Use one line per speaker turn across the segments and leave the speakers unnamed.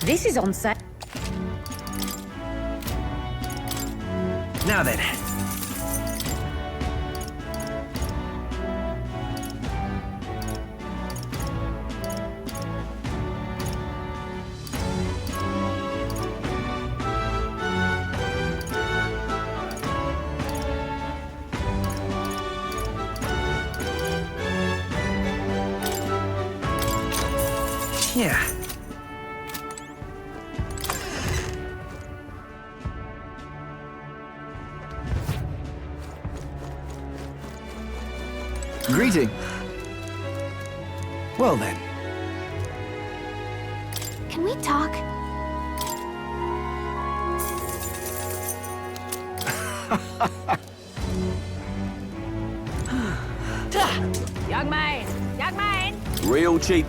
This is on sale.
Now then. Yeah.
Greeting. Well then.
Can we talk?
Young man! Young man!
Real cheap.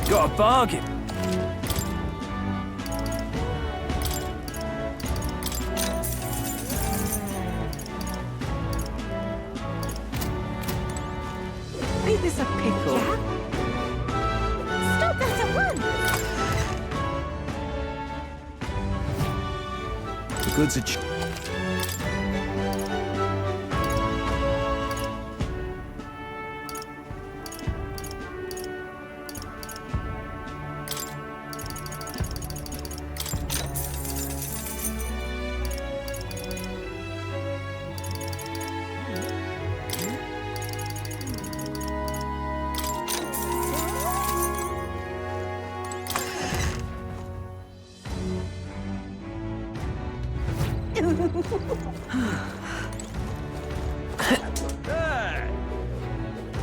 Got a bargain.
Ain't this a pickle?
Stop that at once!
The goods are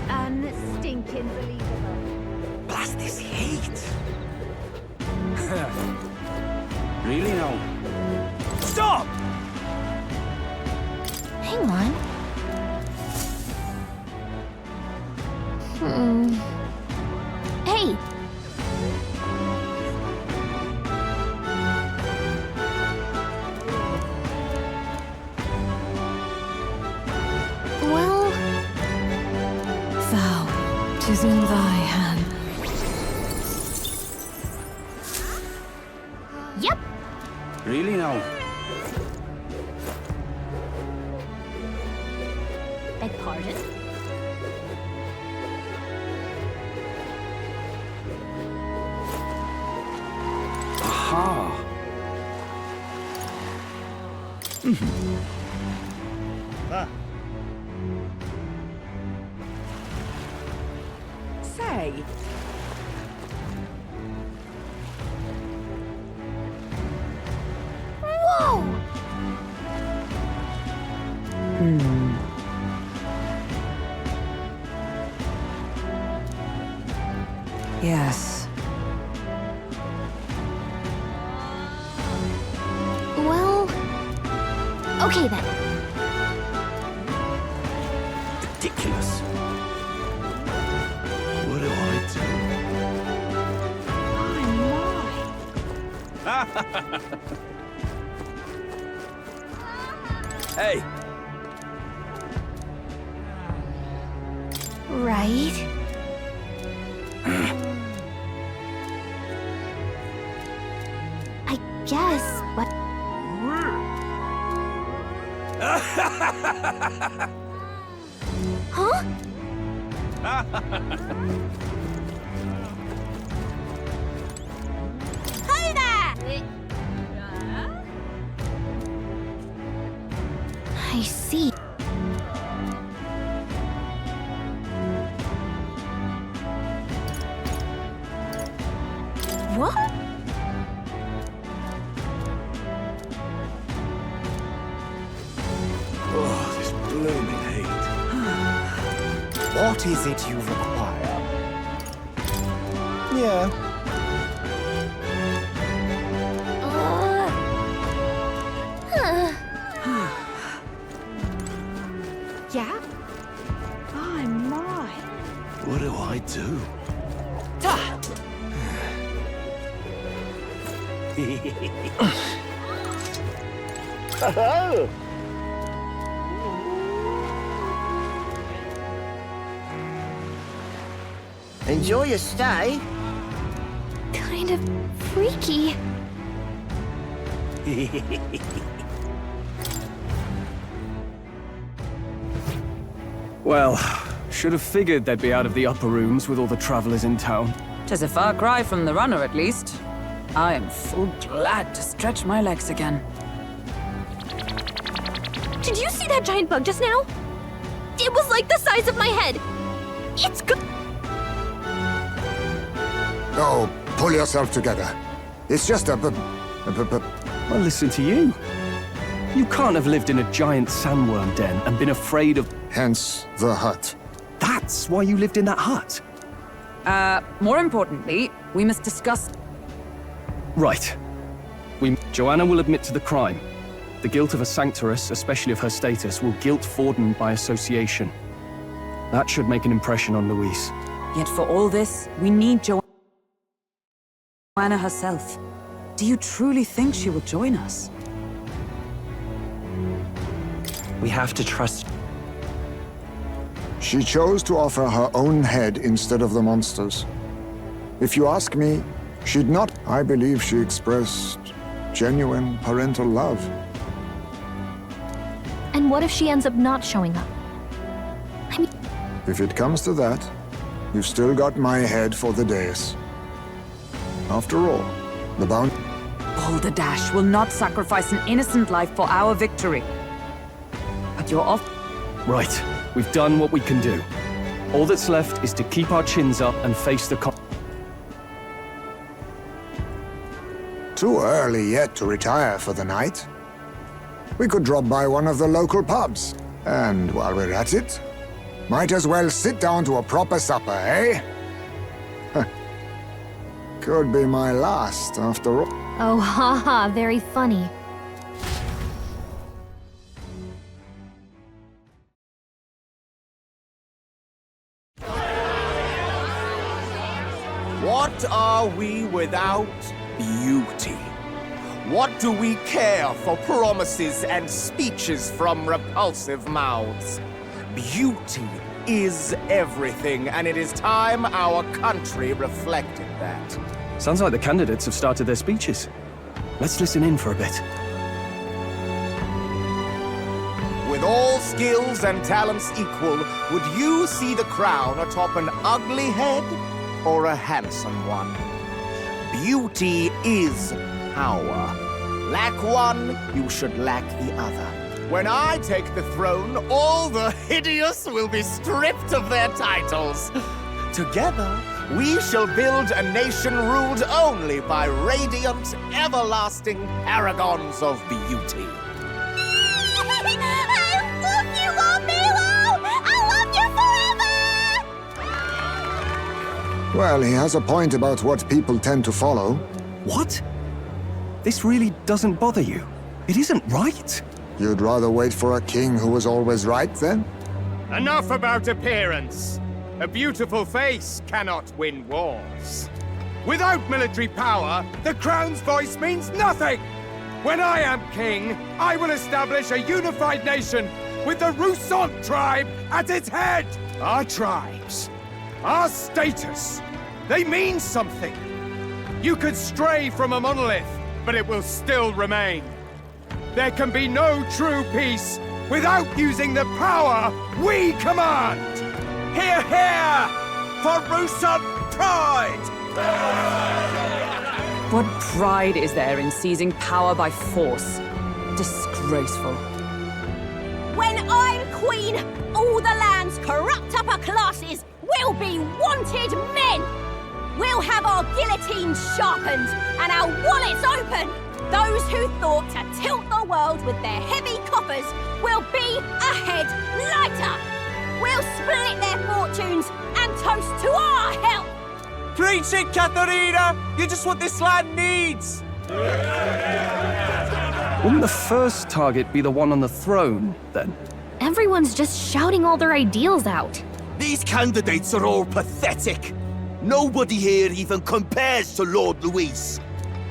Unstinking believable.
blast this heat.
Really now? Stop!
Hang on. Hey! Well...
Thou, 'tis in thy hand.
Yep!
Really now?
Beg pardon?
Aha!
Say.
Whoa!
Yes.
Well... Okay then.
Ridiculous. What do I do? Hey!
Right. I guess, but... Huh? Hi there! I see. What?
Oh, this blooming heat. What is it you require? Yeah.
Yeah? Oh my.
What do I do?
Enjoy your stay.
Kind of freaky.
Well, should have figured they'd be out of the upper rooms with all the travelers in town.
'Tis a far cry from the runner, at least. I am full glad to stretch my legs again.
Did you see that giant bug just now? It was like the size of my head. It's good.
Oh, pull yourself together. It's just a
Well, listen to you. You can't have lived in a giant sandworm den and been afraid of...
hence the hut.
That's why you lived in that hut?
More importantly, we must discuss...
Right. Joanna will admit to the crime. The guilt of a sanctoress, especially of her status, will guilt Forden by association. That should make an impression on Louise.
Yet for all this, we need Joanna herself. Do you truly think she will join us?
We have to trust...
She chose to offer her own head instead of the monster's. If you ask me, she'd not. I believe she expressed genuine parental love.
And what if she ends up not showing up? I mean...
If it comes to that, you've still got my head for the dais. After all, the
Balderdash will not sacrifice an innocent life for our victory. But you're off...
Right. We've done what we can do. All that's left is to keep our chins up and face the
Too early yet to retire for the night. We could drop by one of the local pubs. And while we're at it, might as well sit down to a proper supper, eh? Could be my last, after all.
Oh, haha, very funny.
What are we without beauty? What do we care for promises and speeches from repulsive mouths? Beauty is everything, and it is time our country reflected that.
Sounds like the candidates have started their speeches. Let's listen in for a bit.
With all skills and talents equal, would you see the crown atop an ugly head or a handsome one? Beauty is power. Lack one, you should lack the other. When I take the throne, all the hideous will be stripped of their titles. Together, we shall build a nation ruled only by radiant, everlasting paragons of beauty.
I love you, Milo! I love you forever!
Well, he has a point about what people tend to follow.
What? This really doesn't bother you? It isn't right.
You'd rather wait for a king who was always right, then?
Enough about appearance. A beautiful face cannot win wars. Without military power, the crown's voice means nothing! When I am king, I will establish a unified nation with the Rousant tribe at its head! Our tribes, our status, they mean something. You could stray from a monolith, but it will still remain. There can be no true peace without using the power we command! Hear, hear! For Rousant pride!
What pride is there in seizing power by force? Disgraceful.
When I'm queen, all the land's corrupt upper classes will be wanted men! We'll have our guillotines sharpened and our wallets open! Those who thought to tilt the world with their heavy coffers will be a head lighter! We'll split their fortunes and toast to our help!
Preach it, Katharina! You're just what this land needs!
Wouldn't the first target be the one on the throne, then?
Everyone's just shouting all their ideals out.
These candidates are all pathetic. Nobody here even compares to Lord Luis.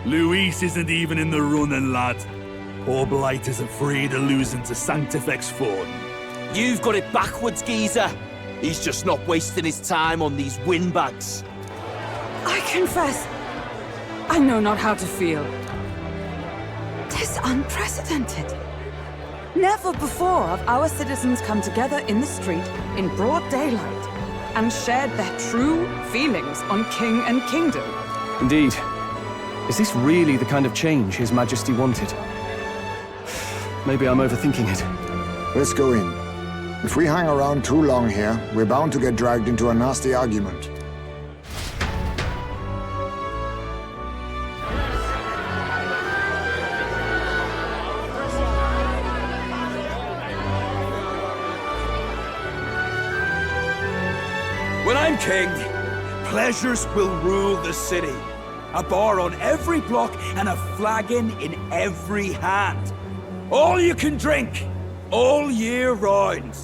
Luis isn't even in the running, lad. Poor Blight is afraid of losing to Sanctifex Forden.
You've got it backwards, geezer. He's just not wasting his time on these windbags.
I confess, I know not how to feel. 'Tis unprecedented. Never before have our citizens come together in the street in broad daylight and shared their true feelings on king and kingdom.
Indeed. Is this really the kind of change His Majesty wanted? Maybe I'm overthinking it.
Let's go in. If we hang around too long here, we're bound to get dragged into a nasty argument.
When I'm king, pleasures will rule the city. A bar on every block and a flagon in every hand. All you can drink, all year round.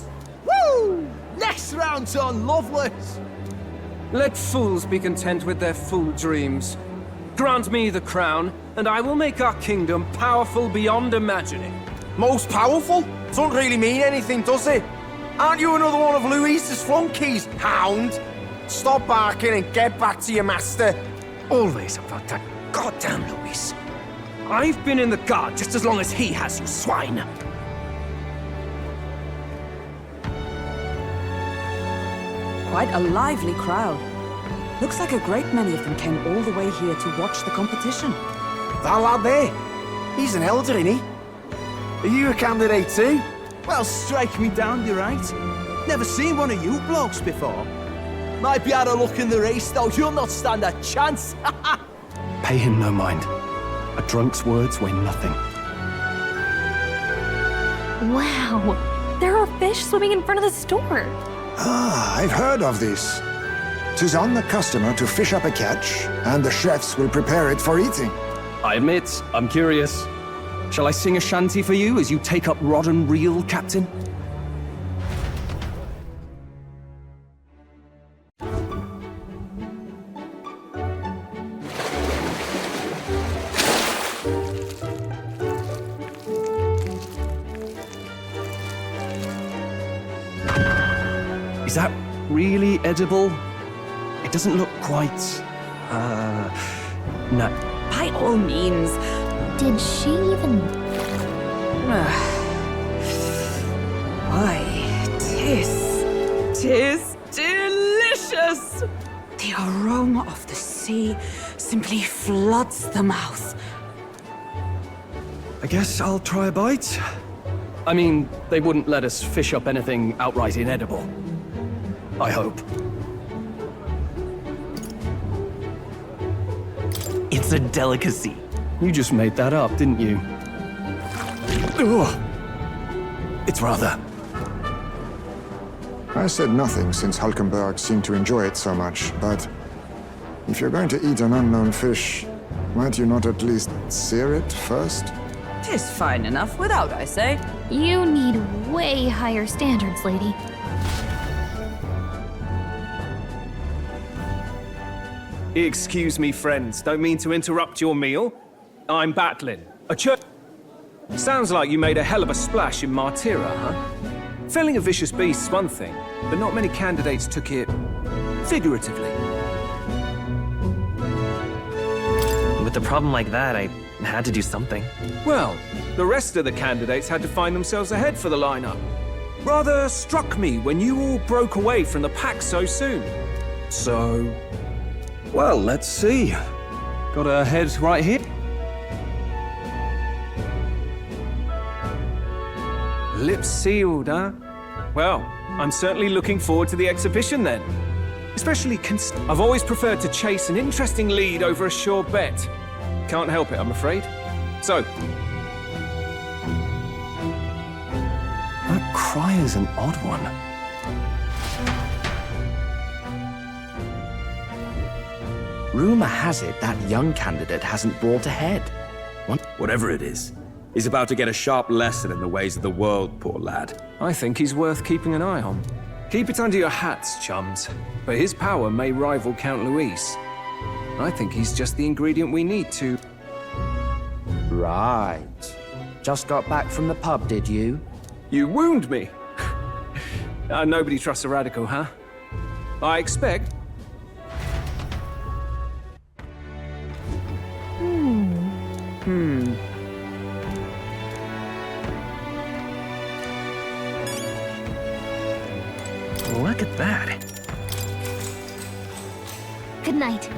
Woo! Next round's on Loveless.
Let fools be content with their fool dreams. Grant me the crown, and I will make our kingdom powerful beyond imagining.
Most powerful? Doesn't really mean anything, does it? Aren't you another one of Louise's flunkies, hound? Stop barking and get back to your master.
Always about that goddamn Luis. I've been in the guard just as long as he has, you swine.
Quite a lively crowd. Looks like a great many of them came all the way here to watch the competition.
That lad there, he's an elder, isn't he? Are you a candidate too?
Well, strike me down, you're right. Never seen one of you blokes before. Might be out of luck in the race, though. You'll not stand a chance.
Pay him no mind. A drunk's words weigh nothing.
Wow, there are fish swimming in front of the store.
Ah, I've heard of this. 'Tis on the customer to fish up a catch, and the chefs will prepare it for eating.
I admit, I'm curious. Shall I sing a shanty for you as you take up rod and reel, Captain? Is that really edible? It doesn't look quite... no.
By all means.
Did she even...
Why, tis delicious! The aroma of the sea simply floods the mouth.
I guess I'll try a bite. I mean, they wouldn't let us fish up anything outright inedible. I hope.
It's a delicacy.
You just made that up, didn't you? Ugh. It's rather...
I said nothing since Hulkenberg seemed to enjoy it so much, but if you're going to eat an unknown fish, might you not at least sear it first?
'Tis fine enough without, I say.
You need way higher standards, lady.
Excuse me, friends. Don't mean to interrupt your meal. I'm battling. A church... Sounds like you made a hell of a splash in Martyra, huh? Felling a vicious beast's one thing, but not many candidates took it... figuratively.
With a problem like that, I had to do something.
Well, the rest of the candidates had to find themselves ahead for the lineup. Rather struck me when you all broke away from the pack so soon. So...
Well, let's see. Got a head right here.
Lips sealed, huh? Well, I'm certainly looking forward to the exhibition then. Especially I've always preferred to chase an interesting lead over a sure bet. Can't help it, I'm afraid. So...
That cry is an odd one.
Rumor has it that young candidate hasn't brought ahead.
Whatever it is, he's about to get a sharp lesson in the ways of the world, poor lad.
I think he's worth keeping an eye on. Keep it under your hats, chums. But his power may rival Count Luis. I think he's just the ingredient we need to...
Right. Just got back from the pub, did you?
You wound me! Nobody trusts a radical, huh? I expect...
Look at that.
Good night.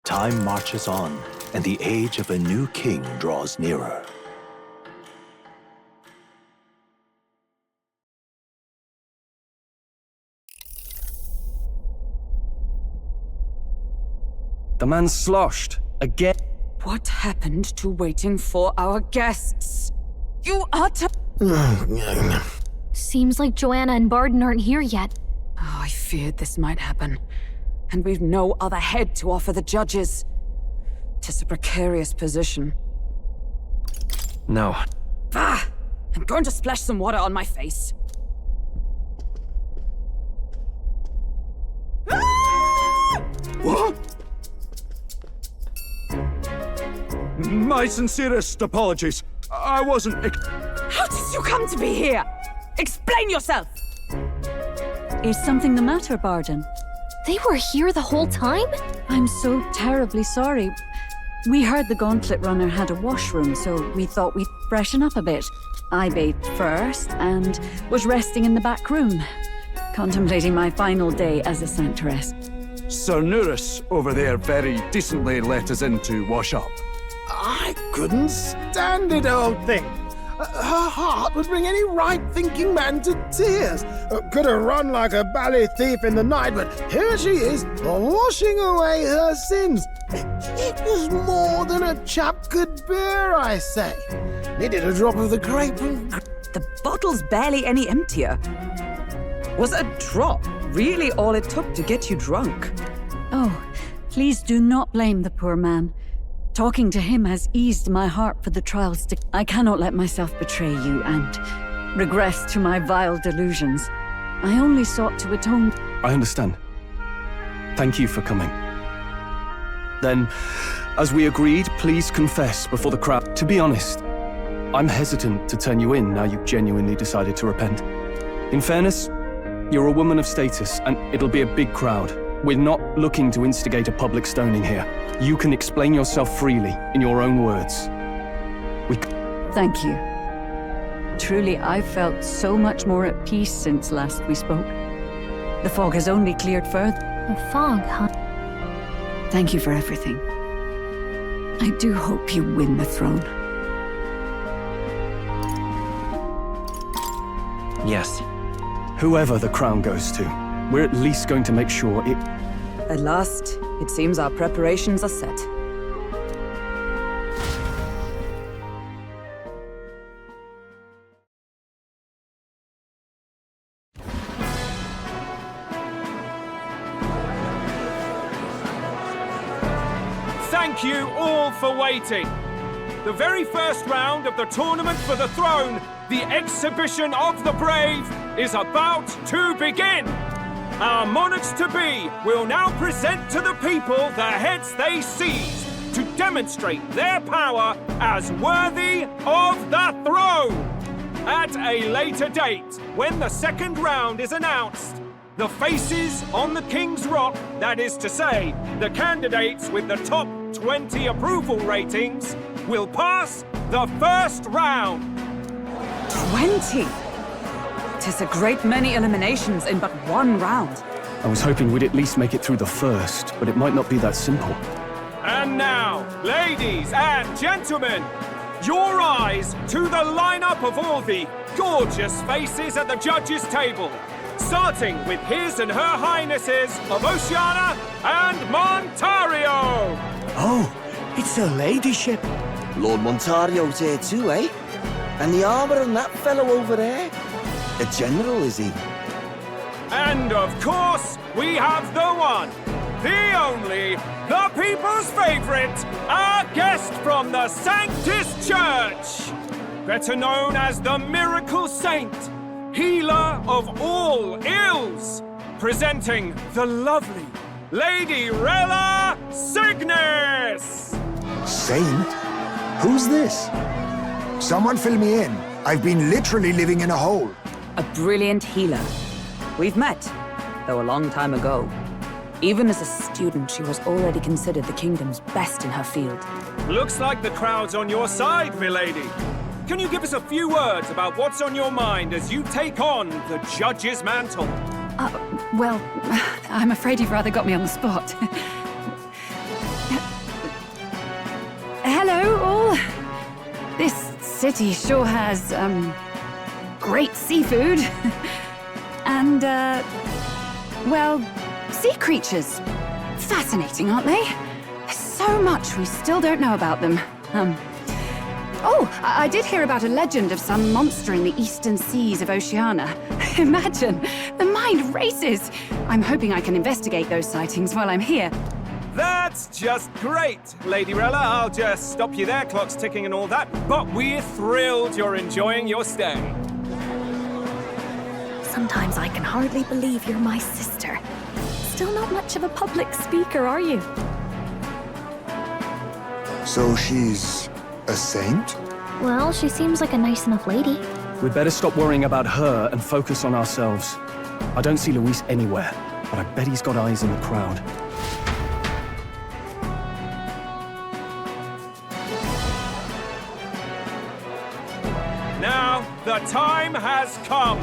Time marches on, and the age of a new king draws nearer.
The man's sloshed. Again.
What happened to waiting for our guests? You are to...
Seems like Joanna and Barden aren't here yet.
Oh, I feared this might happen. And we've no other head to offer the judges. 'Tis a precarious position.
No.
Ah! I'm going to splash some water on my face.
What? My sincerest apologies. I wasn't...
How did you come to be here? Explain yourself!
Is something the matter, Barden?
They were here the whole time?
I'm so terribly sorry. We heard the Gauntlet Runner had a washroom, so we thought we'd freshen up a bit. I bathed first and was resting in the back room, contemplating my final day as a sanctoress.
Sir Nuris over there very decently let us in to wash up.
I couldn't stand it, old thing. Her heart would bring any right-thinking man to tears. Could have run like a ballet thief in the night, but here she is, washing away her sins. It was more than a chap could bear, I say. Needed a drop of the grape and...
The bottle's barely any emptier. Was a drop really all it took to get you drunk?
Oh, please do not blame the poor man. Talking to him has eased my heart for the trials to... I cannot let myself betray you and regress to my vile delusions. I only sought to atone...
I understand. Thank you for coming. Then, as we agreed, please confess before the crowd. To be honest, I'm hesitant to turn you in now you've genuinely decided to repent. In fairness, you're a woman of status, and it'll be a big crowd. We're not looking to instigate a public stoning here. You can explain yourself freely, in your own words.
Thank you. Truly, I've felt so much more at peace since last we spoke. The fog has only cleared further.
The fog, huh?
Thank you for everything. I do hope you win the throne.
Yes.
Whoever the crown goes to, we're at least going to make sure it...
At last, it seems our preparations are set.
Thank you all for waiting. The very first round of the Tournament for the Throne, the Exhibition of the Brave, is about to begin. Our monarchs-to-be will now present to the people the heads they seized to demonstrate their power as worthy of the throne. At a later date, when the second round is announced, the faces on the King's Rock, that is to say, the candidates with the top 20 approval ratings, will pass the first round.
20? 'Tis a great many eliminations in but one round.
I was hoping we'd at least make it through the first, but it might not be that simple.
And now, ladies and gentlemen, your eyes to the lineup of all the gorgeous faces at the judges' table, starting with His and Her Highnesses of Oceania and Montario.
Oh, it's her ladyship. Lord Montario's here too, eh? And the armor on that fellow over there? A general, is he?
And of course, we have the one, the only, the people's favorite, our guest from the Sanctus Church, better known as the Miracle Saint, healer of all ills, presenting the lovely Lady Rella Cygnus!
Saint? Who's this? Someone fill me in. I've been literally living in a hole.
A brilliant healer. We've met, though a long time ago. Even as a student, she was already considered the kingdom's best in her field.
Looks like the crowd's on your side, milady. Can you give us a few words about what's on your mind as you take on the judge's mantle?
Well, I'm afraid you've rather got me on the spot. Hello, all. This city sure has, great seafood. And, well, sea creatures. Fascinating, aren't they? There's so much we still don't know about them. I did hear about a legend of some monster in the eastern seas of Oceania. Imagine, the mind races. I'm hoping I can investigate those sightings while I'm here.
That's just great, Lady Rella. I'll just stop you there, clock's ticking and all that. But we're thrilled you're enjoying your stay.
Sometimes I can hardly believe you're my sister. Still not much of a public speaker, are you?
So she's a saint?
Well, she seems like a nice enough lady.
We'd better stop worrying about her and focus on ourselves. I don't see Luis anywhere, but I bet he's got eyes in the crowd.
Now, the time has come.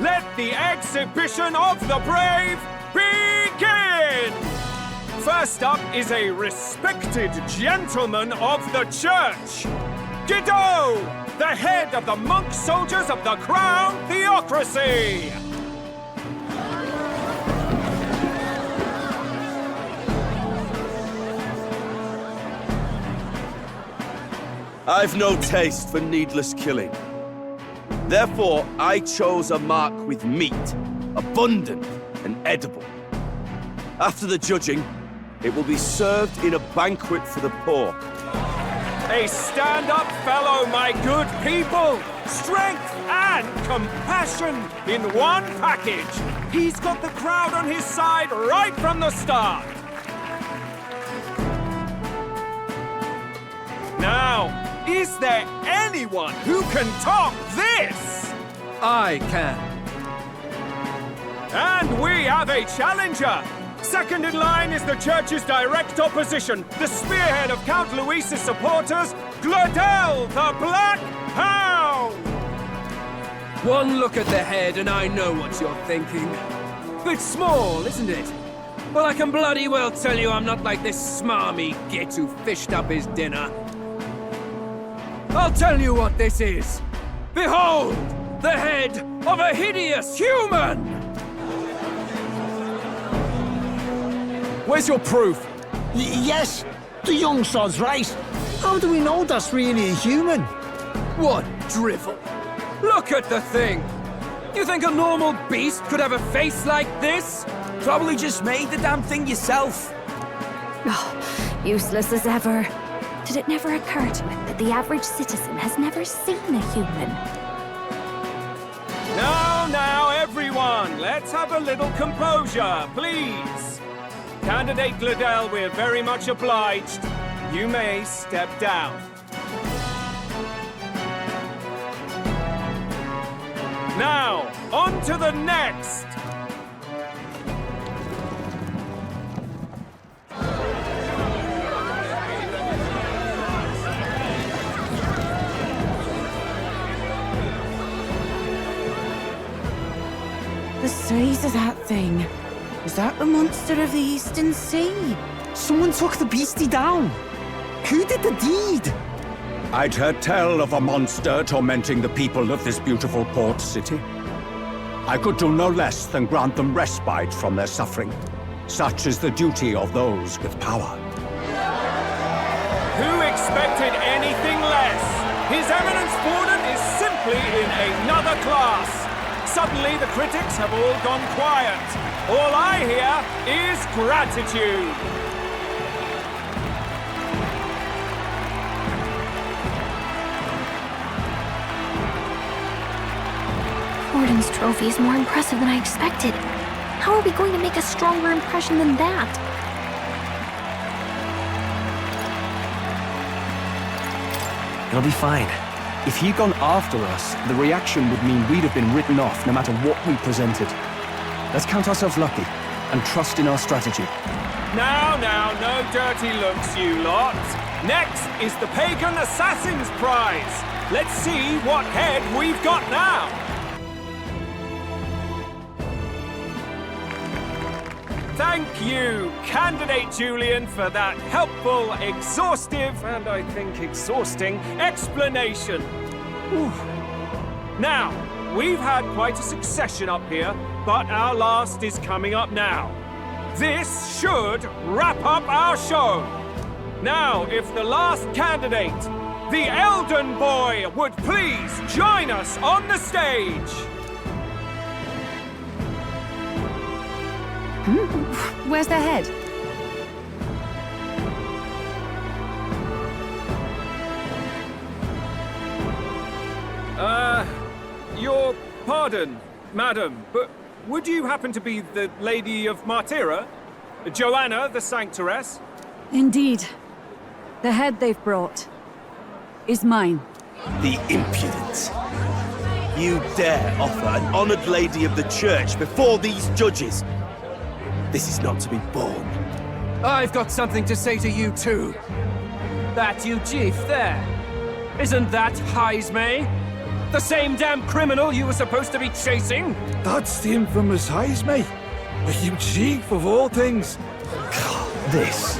Let the exhibition of the brave begin! First up is a respected gentleman of the church. Guido, the head of the monk soldiers of the Crown Theocracy!
I've no taste for needless killing. Therefore, I chose a mark with meat, abundant and edible. After the judging, it will be served in a banquet for the poor.
A stand-up fellow, my good people! Strength and compassion in one package! He's got the crowd on his side right from the start! Now, is there anyone who can top this?
I can.
And we have a challenger! Second in line is the church's direct opposition, the spearhead of Count Luis's supporters, Glodell the Black Hound!
One look at the head and I know what you're thinking. Bit small, isn't it? Well, I can bloody well tell you I'm not like this smarmy git who fished up his dinner. I'll tell you what this is. Behold, the head of a hideous human!
Where's your proof?
Yes, the young sod's right. How do we know that's really a human?
What drivel! Look at the thing! You think a normal beast could have a face like this?
Probably just made the damn thing yourself.
Oh, useless as ever. Did it never occur to him that the average citizen has never seen a human?
Now, everyone, let's have a little composure, please. Candidate Glodell, we're very much obliged. You may step down. Now, on to the next!
The size of that thing. Is that the monster of the Eastern Sea?
Someone took the beastie down. Who did the deed?
I'd heard tell of a monster tormenting the people of this beautiful port city. I could do no less than grant them respite from their suffering. Such is the duty of those with power.
Who expected anything less? His Eminence Borden is simply in another class. Suddenly the critics have all gone quiet. All I hear is gratitude.
Borden's trophy is more impressive than I expected. How are we going to make a stronger impression than that?
It'll be fine.
If he'd gone after us, the reaction would mean we'd have been written off no matter what we presented. Let's count ourselves lucky and trust in our strategy.
Now, no dirty looks, you lot. Next is the Pagan Assassin's Prize. Let's see what head we've got now. Thank you, Candidate Julian, for that helpful, exhaustive, and I think exhausting explanation. Whew. Now, we've had quite a succession up here, but our last is coming up now. This should wrap up our show. Now, if the last candidate, the Elden Boy, would please join us on the stage.
Where's their head?
Your pardon, madam, but would you happen to be the Lady of Martira? Joanna, the Sanctoress?
Indeed. The head they've brought is mine.
The impudence. You dare offer an honored lady of the church before these judges? This is not to be borne.
I've got something to say to you too. That you chief there. Isn't that Heismay? The same damn criminal you were supposed to be chasing?
That's the infamous Heismay. You chief of all things.
This.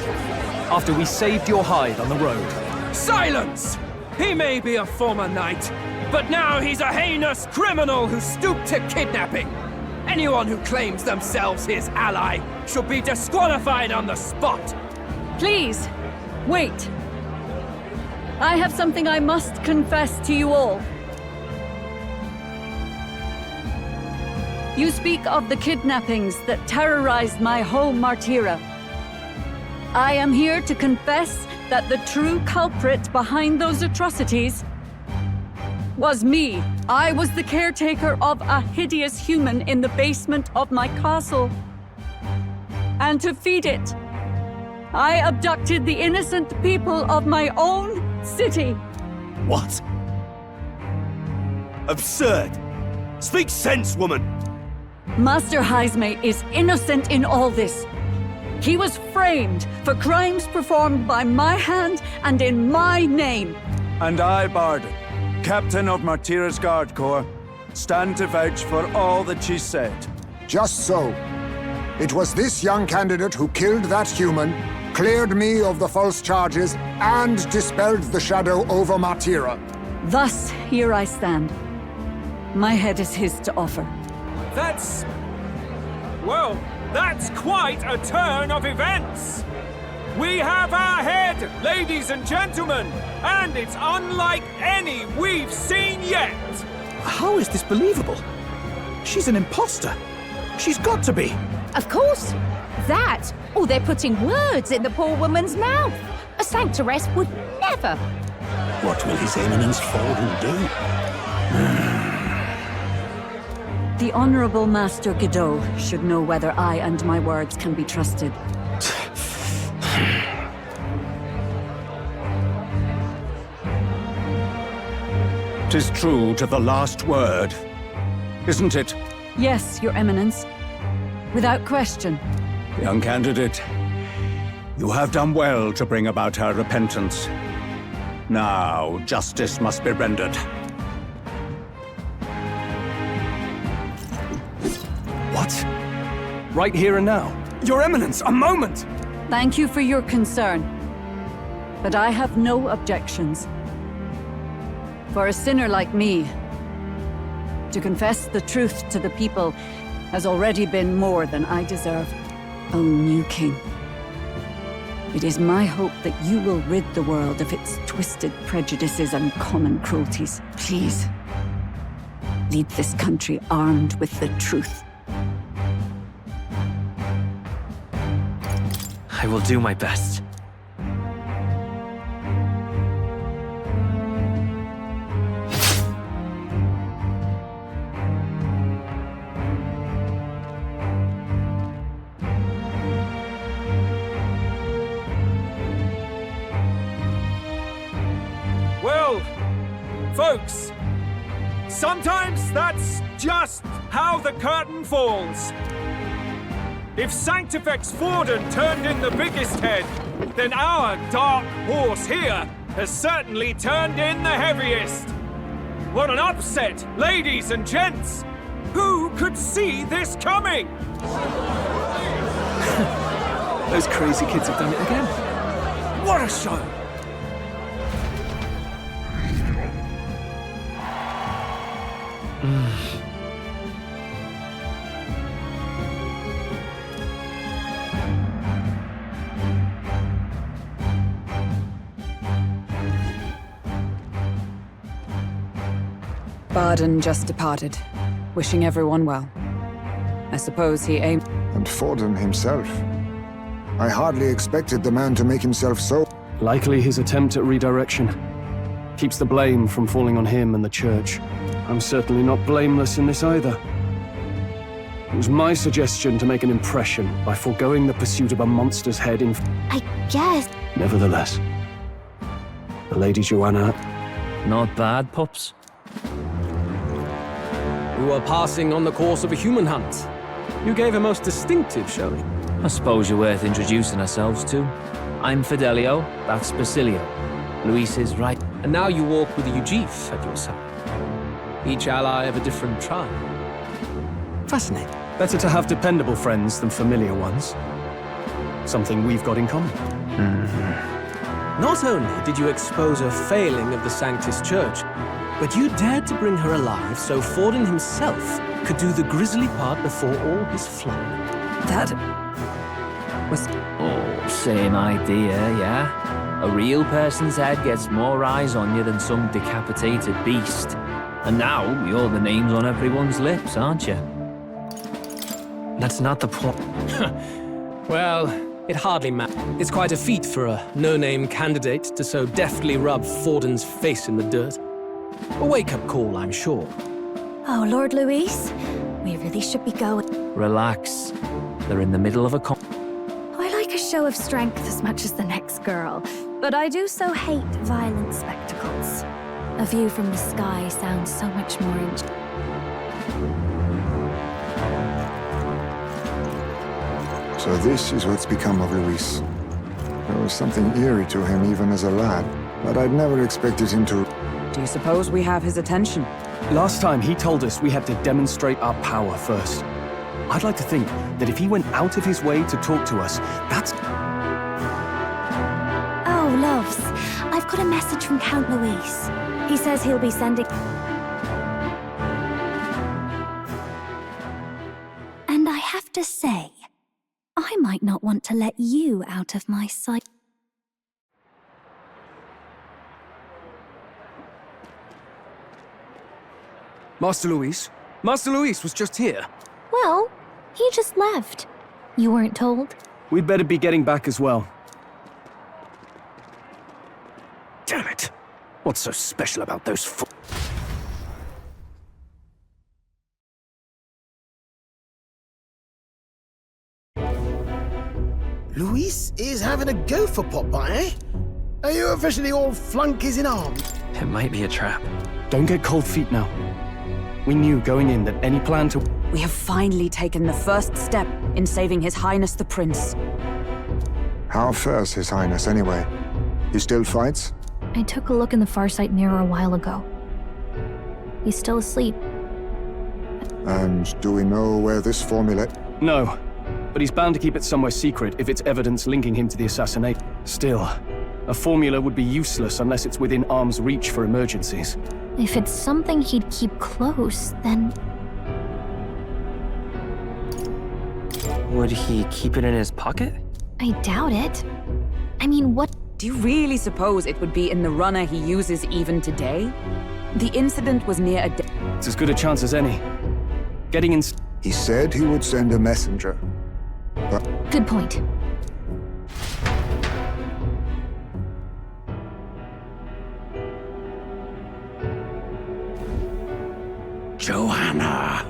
After we saved your hide on the road.
Silence! He may be a former knight, but now he's a heinous criminal who stooped to kidnapping. Anyone who claims themselves his ally should be disqualified on the spot.
Please, wait. I have something I must confess to you all. You speak of the kidnappings that terrorized my home, Martira. I am here to confess that the true culprit behind those atrocities was me. I was the caretaker of a hideous human in the basement of my castle. And to feed it, I abducted the innocent people of my own city.
What? Absurd! Speak sense, woman!
Master Heismay is innocent in all this. He was framed for crimes performed by my hand and in my name.
And I, Barden, Captain of Martira's Guard Corps, stand to vouch for all that she said.
Just so. It was this young candidate who killed that human, cleared me of the false charges, and dispelled the shadow over Martira.
Thus, here I stand. My head is his to offer.
That's... well, that's quite a turn of events. We have our head, ladies and gentlemen, and it's unlike any we've seen yet.
How is this believable? She's an imposter. She's got to be.
Of course. That, or they're putting words in the poor woman's mouth. A sanctoress would never.
What will His Eminence Forden do?
The Honorable Master Godot should know whether I and my words can be trusted.
'Tis true to the last word, isn't it?
Yes, Your Eminence. Without question.
Young candidate, you have done well to bring about her repentance. Now, justice must be rendered.
What? Right here and now?
Your Eminence, a moment!
Thank you for your concern. But I have no objections. For a sinner like me, to confess the truth to the people has already been more than I deserve. O new king, it is my hope that you will rid the world of its twisted prejudices and common cruelties. Please, lead this country armed with the truth.
I will do my best.
folks. Sometimes that's just how the curtain falls. If Sanctifex Forden turned in the biggest head, then our dark horse here has certainly turned in the heaviest. What an upset, ladies and gents! Who could see this coming?
Those crazy kids have done it again.
What a show!
Barden just departed, wishing everyone well. I suppose he aimed...
And Forden himself. I hardly expected the man to make himself so...
Likely his attempt at redirection. Keeps the blame from falling on him and the church. I'm certainly not blameless in this either. It was my suggestion to make an impression by foregoing the pursuit of a monster's head in...
I guess...
Nevertheless, the Lady Joanna...
Not bad, pups.
We were passing on the course of a human hunt. You gave a most distinctive showing.
I suppose you're worth introducing ourselves to. I'm Fidelio, that's Basilio. Luis is right.
And now you walk with a Ujif at your side. Each ally of a different tribe. Fascinating.
Better to have dependable friends than familiar ones. Something we've got in common.
Not only did you expose a failing of the Sanctus Church, but you dared to bring her alive so Forden himself could do the grisly part before all his flock.
That... was...
Oh, same idea, yeah? A real person's head gets more eyes on you than some decapitated beast. And now, you're the names on everyone's lips, aren't you?
That's not the point. Well, it hardly matters. It's quite a feat for a no-name candidate to so deftly rub Forden's face in the dirt. A wake-up call, I'm sure.
Oh, Lord Luis, we really should be going.
Relax. They're in the middle of a
I like a show of strength as much as the next girl, but I do so hate violent spectacles. A view from the sky sounds so much more
So this is what's become of Luis. There was something eerie to him even as a lad, but I'd never expected him to...
Do you suppose we have his attention?
Last time he told us we had to demonstrate our power first. I'd like to think that if he went out of his way to talk to us, that's...
Oh, loves. I've got a message from Count Luis. He says he'll be sending... And I have to say, I might not want to let you out of my sight.
Master Luis? Master Luis was just here.
Well, he just left. You weren't told?
We'd better be getting back as well.
Damn it! What's so special about those
Luis is having a go for Popeye, eh? Are you officially all flunkies in arms?
It might be a trap.
Don't get cold feet now. We knew going in that any plan to...
We have finally taken the first step in saving His Highness the Prince.
How fares His Highness, anyway? He still fights?
I took a look in the Farsight mirror a while ago. He's still asleep.
And do we know where this formula...
No, but he's bound to keep it somewhere secret if it's evidence linking him to the assassination. Still, a formula would be useless unless it's within arm's reach for emergencies.
If it's something he'd keep close, then...
Would he keep it in his pocket?
I doubt it. I mean, what...
Do you really suppose it would be in the runner he uses even today? The incident was near a...
It's as good a chance as any. Getting in...
He said he would send a messenger. But...
Good point.
Joanna!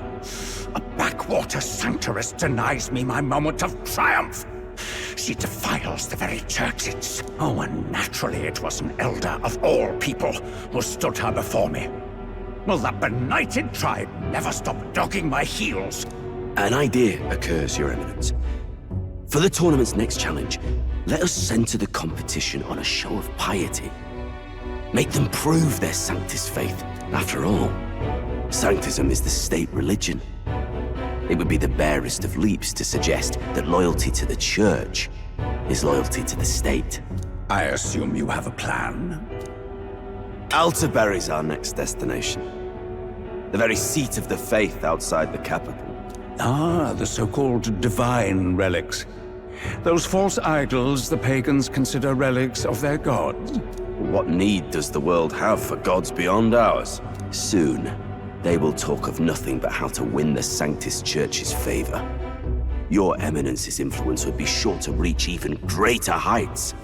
A backwater sanctuarist denies me my moment of triumph! She defiles the very churches. Oh, and naturally it was an elder of all people who stood her before me. Will that benighted tribe never stop dogging my heels?
An idea occurs, Your Eminence. For the tournament's next challenge, let us center the competition on a show of piety. Make them prove their Sanctus faith. After all, Sanctism is the state religion. It would be the barest of leaps to suggest that loyalty to the Church is loyalty to the state.
I assume you have a plan?
Altaberry's our next destination. The very seat of the faith outside the capital.
Ah, the so-called divine relics. Those false idols the pagans consider relics of their gods.
What need does the world have for gods beyond ours? Soon, they will talk of nothing but how to win the Sanctus Church's favor. Your Eminence's influence would be sure to reach even greater heights.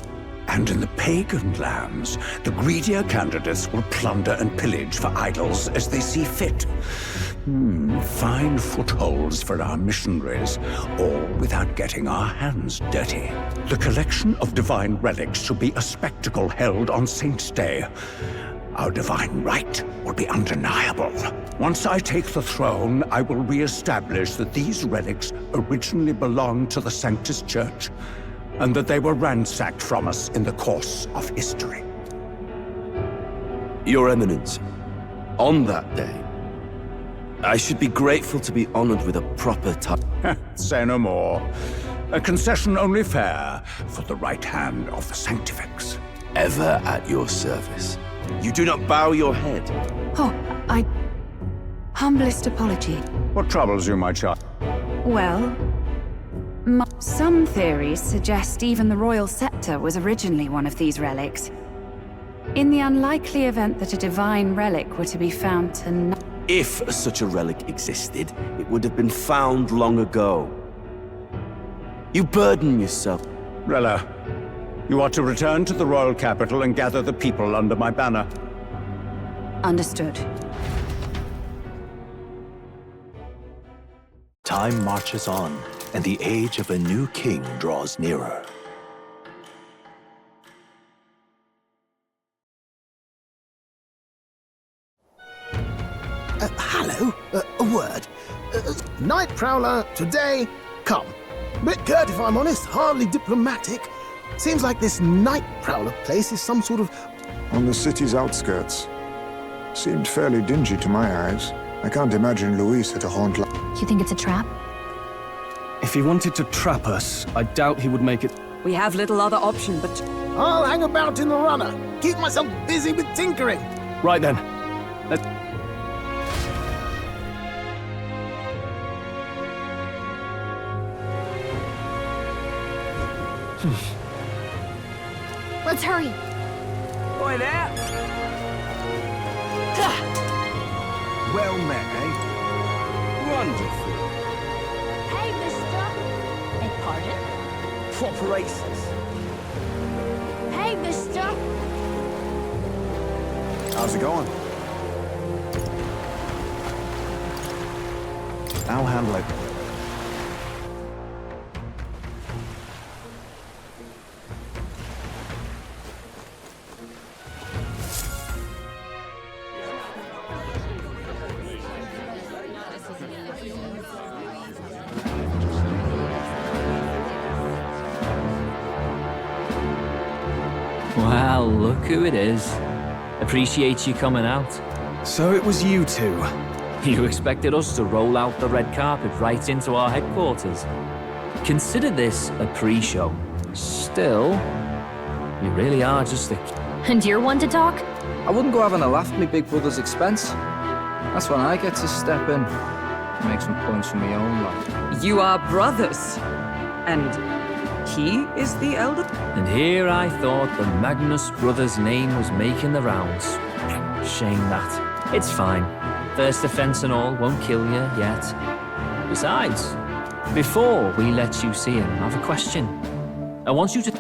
And in the pagan lands, the greedier candidates will plunder and pillage for idols as they see fit. Fine footholds for our missionaries, all without getting our hands dirty. The collection of divine relics should be a spectacle held on Saint's Day. Our divine right will be undeniable. Once I take the throne, I will re-establish that these relics originally belonged to the Sanctus Church, and that they were ransacked from us in the course of history.
Your Eminence, on that day, I should be grateful to be honored with a proper title.
Say no more. A concession only fair for the right hand of the Sanctifex.
Ever at your service. You do not bow your head.
Oh, humblest apology.
What troubles you, my child?
Well, some theories suggest even the royal scepter was originally one of these relics. In the unlikely event that a divine relic were to be found to...
If such a relic existed, it would have been found long ago. You burden yourself.
Rella, you are to return to the royal capital and gather the people under my banner.
Understood.
Time marches on, and the age of a new king draws nearer.
Hello? A word. Night Prowler, today, come. Bit curt if I'm honest, hardly diplomatic. Seems like this Night Prowler place is some sort of...
On the city's outskirts. Seemed fairly dingy to my eyes. I can't imagine Luis at a haunt like...
You think it's a trap?
If he wanted to trap us, I doubt he would make it...
We have little other option but...
I'll hang about in the runner. Keep myself busy with tinkering.
Right then. Let's...
Let's hurry.
Boy there. Well met, eh? Wonderful.
Hey, mister. Beg pardon?
Proper aces.
Hey, mister.
How's it going? I'll handle it.
Well, look who it is. Appreciate you coming out.
So it was you two.
You expected us to roll out the red carpet right into our headquarters. Consider this a pre-show. Still, you really are just a...
And you're one to talk?
I wouldn't go having a laugh at my big brother's expense. That's when I get to step in and make some points for my own lot.
You are brothers. And he is the elder?
And here I thought the Magnus brothers' name was making the rounds. Shame that. It's fine. First offense and all won't kill you yet. Besides, before we let you see him, I have a question. I want you to...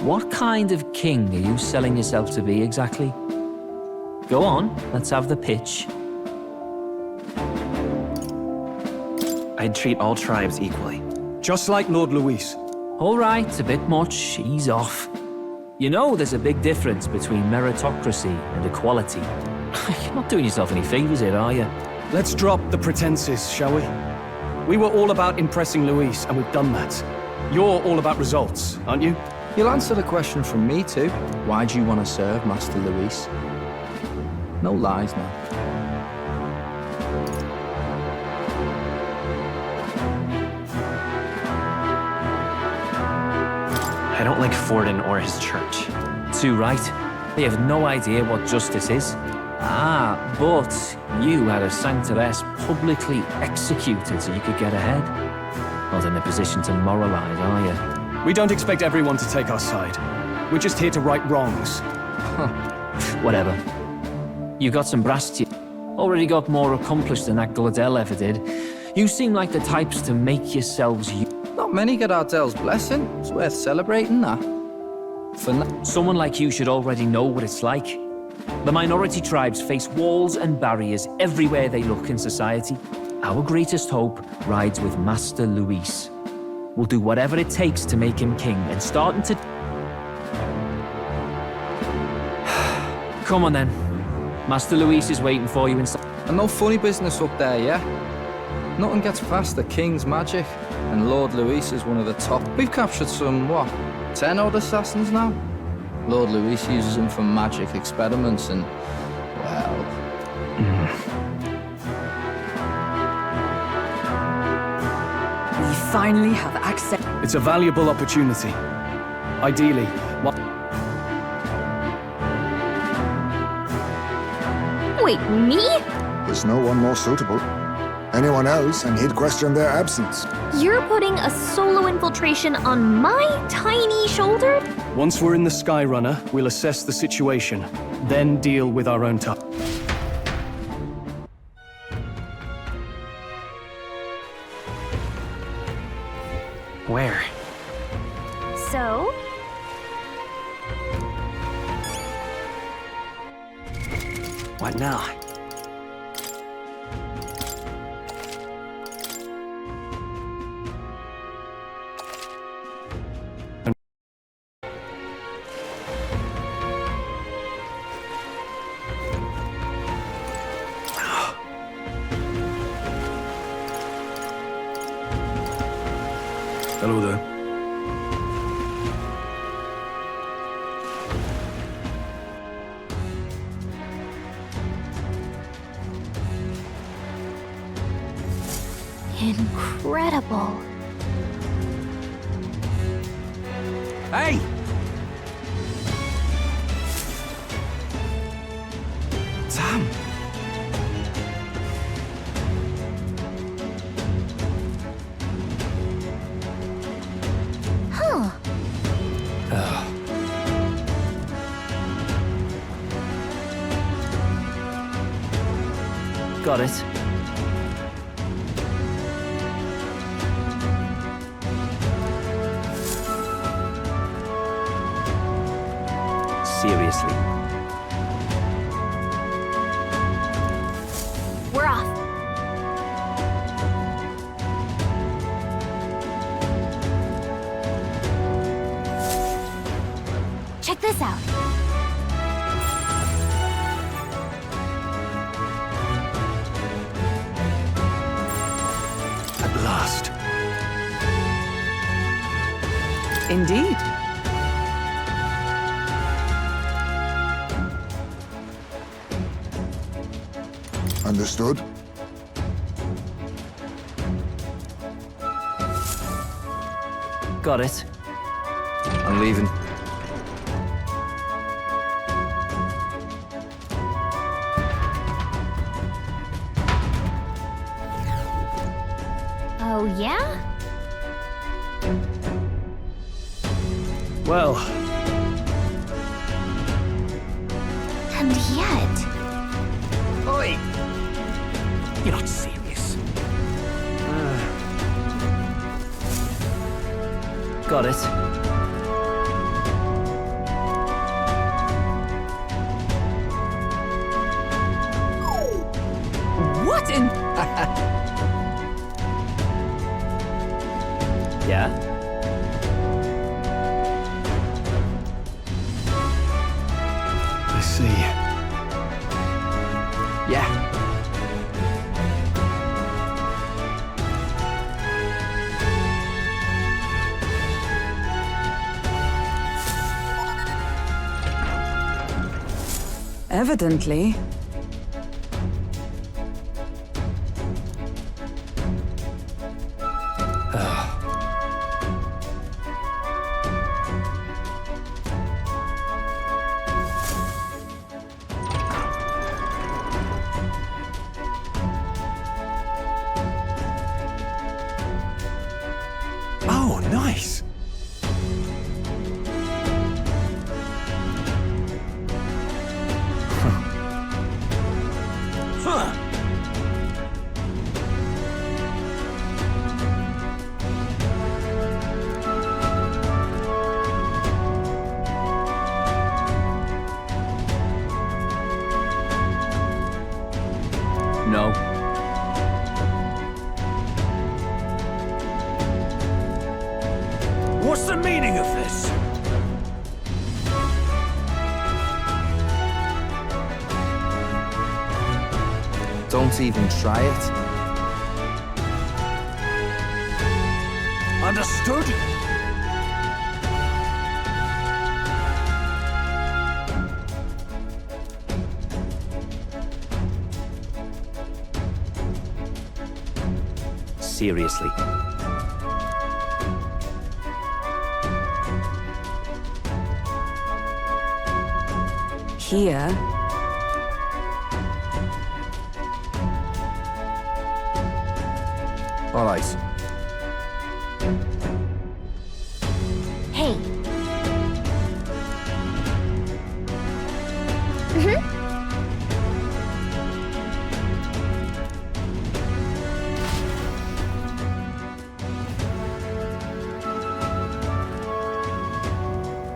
What kind of king are you selling yourself to be exactly? Go on, let's have the pitch.
I'd treat all tribes equally.
Just like Lord Luis.
All right, a bit much. Ease off. You know there's a big difference between meritocracy and equality. You're not doing yourself any favors here, are you?
Let's drop the pretenses, shall we? We were all about impressing Luis, and we've done that. You're all about results, aren't you?
You'll answer the question from me too. Why do you want to serve Master Luis? No lies now.
I don't like Forden or his church.
Too right. They have no idea what justice is. Ah, but you had a sanctoress publicly executed so you could get ahead. Not in a position to moralize, are you?
We don't expect everyone to take our side. We're just here to right wrongs.
Whatever. You got some brass to you. Already got more accomplished than that Gladel ever did. You seem like the types to make yourselves
Not many get Ardel's blessing. It's worth celebrating that. For now.
Someone like you should already know what it's like. The minority tribes face walls and barriers everywhere they look in society. Our greatest hope rides with Master Luis. We'll do whatever it takes to make him king, and starting to... Come on then. Master Luis is waiting for you inside.
And no funny business up there, yeah? Nothing gets past the king's magic, and Lord Luis is one of the top. We've captured some, what, 10 odd assassins now? Lord Luis uses them for magic experiments and, well...
We finally have access.
It's a valuable opportunity. Ideally,
Wait, me?
There's no one more suitable. Anyone else, and he'd question their absence.
You're putting a solo infiltration on my tiny shoulder?
once we're in the Skyrunner, we'll assess the situation, then deal with our own time.
Where?
So?
What now?
Hello there.
Incredible.
Hey!
Damn.
Huh.
Got it. Seriously.
We're off. Check this out.
At last.
Indeed.
Understood?
Got it.
I'm leaving.
Oh, yeah?
Well,
And yet...
Oi! You're not serious.
Got it.
What in...
yeah?
I see.
Yeah.
Evidently.
Oh, nice.
No.
What's the meaning of this?
Don't even try it.
Understood?
Seriously.
Here.
All right.
Hey.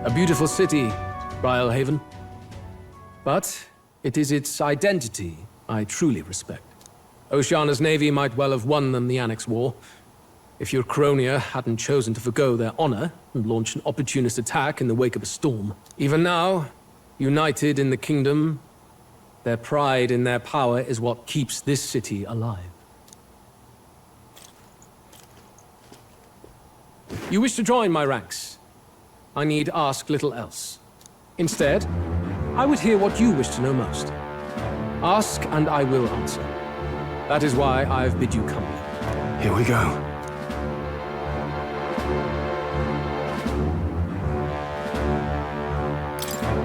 A beautiful city, Haven. But it is its identity I truly respect. Oceana's navy might well have won them the Annex War, if your Cronia hadn't chosen to forgo their honor and launch an opportunist attack in the wake of a storm. Even now, united in the kingdom, their pride in their power is what keeps this city alive. You wish to join my ranks. I need ask little else. Instead, I would hear what you wish to know most. Ask and I will answer. That is why I've bid you come here.
Here we go.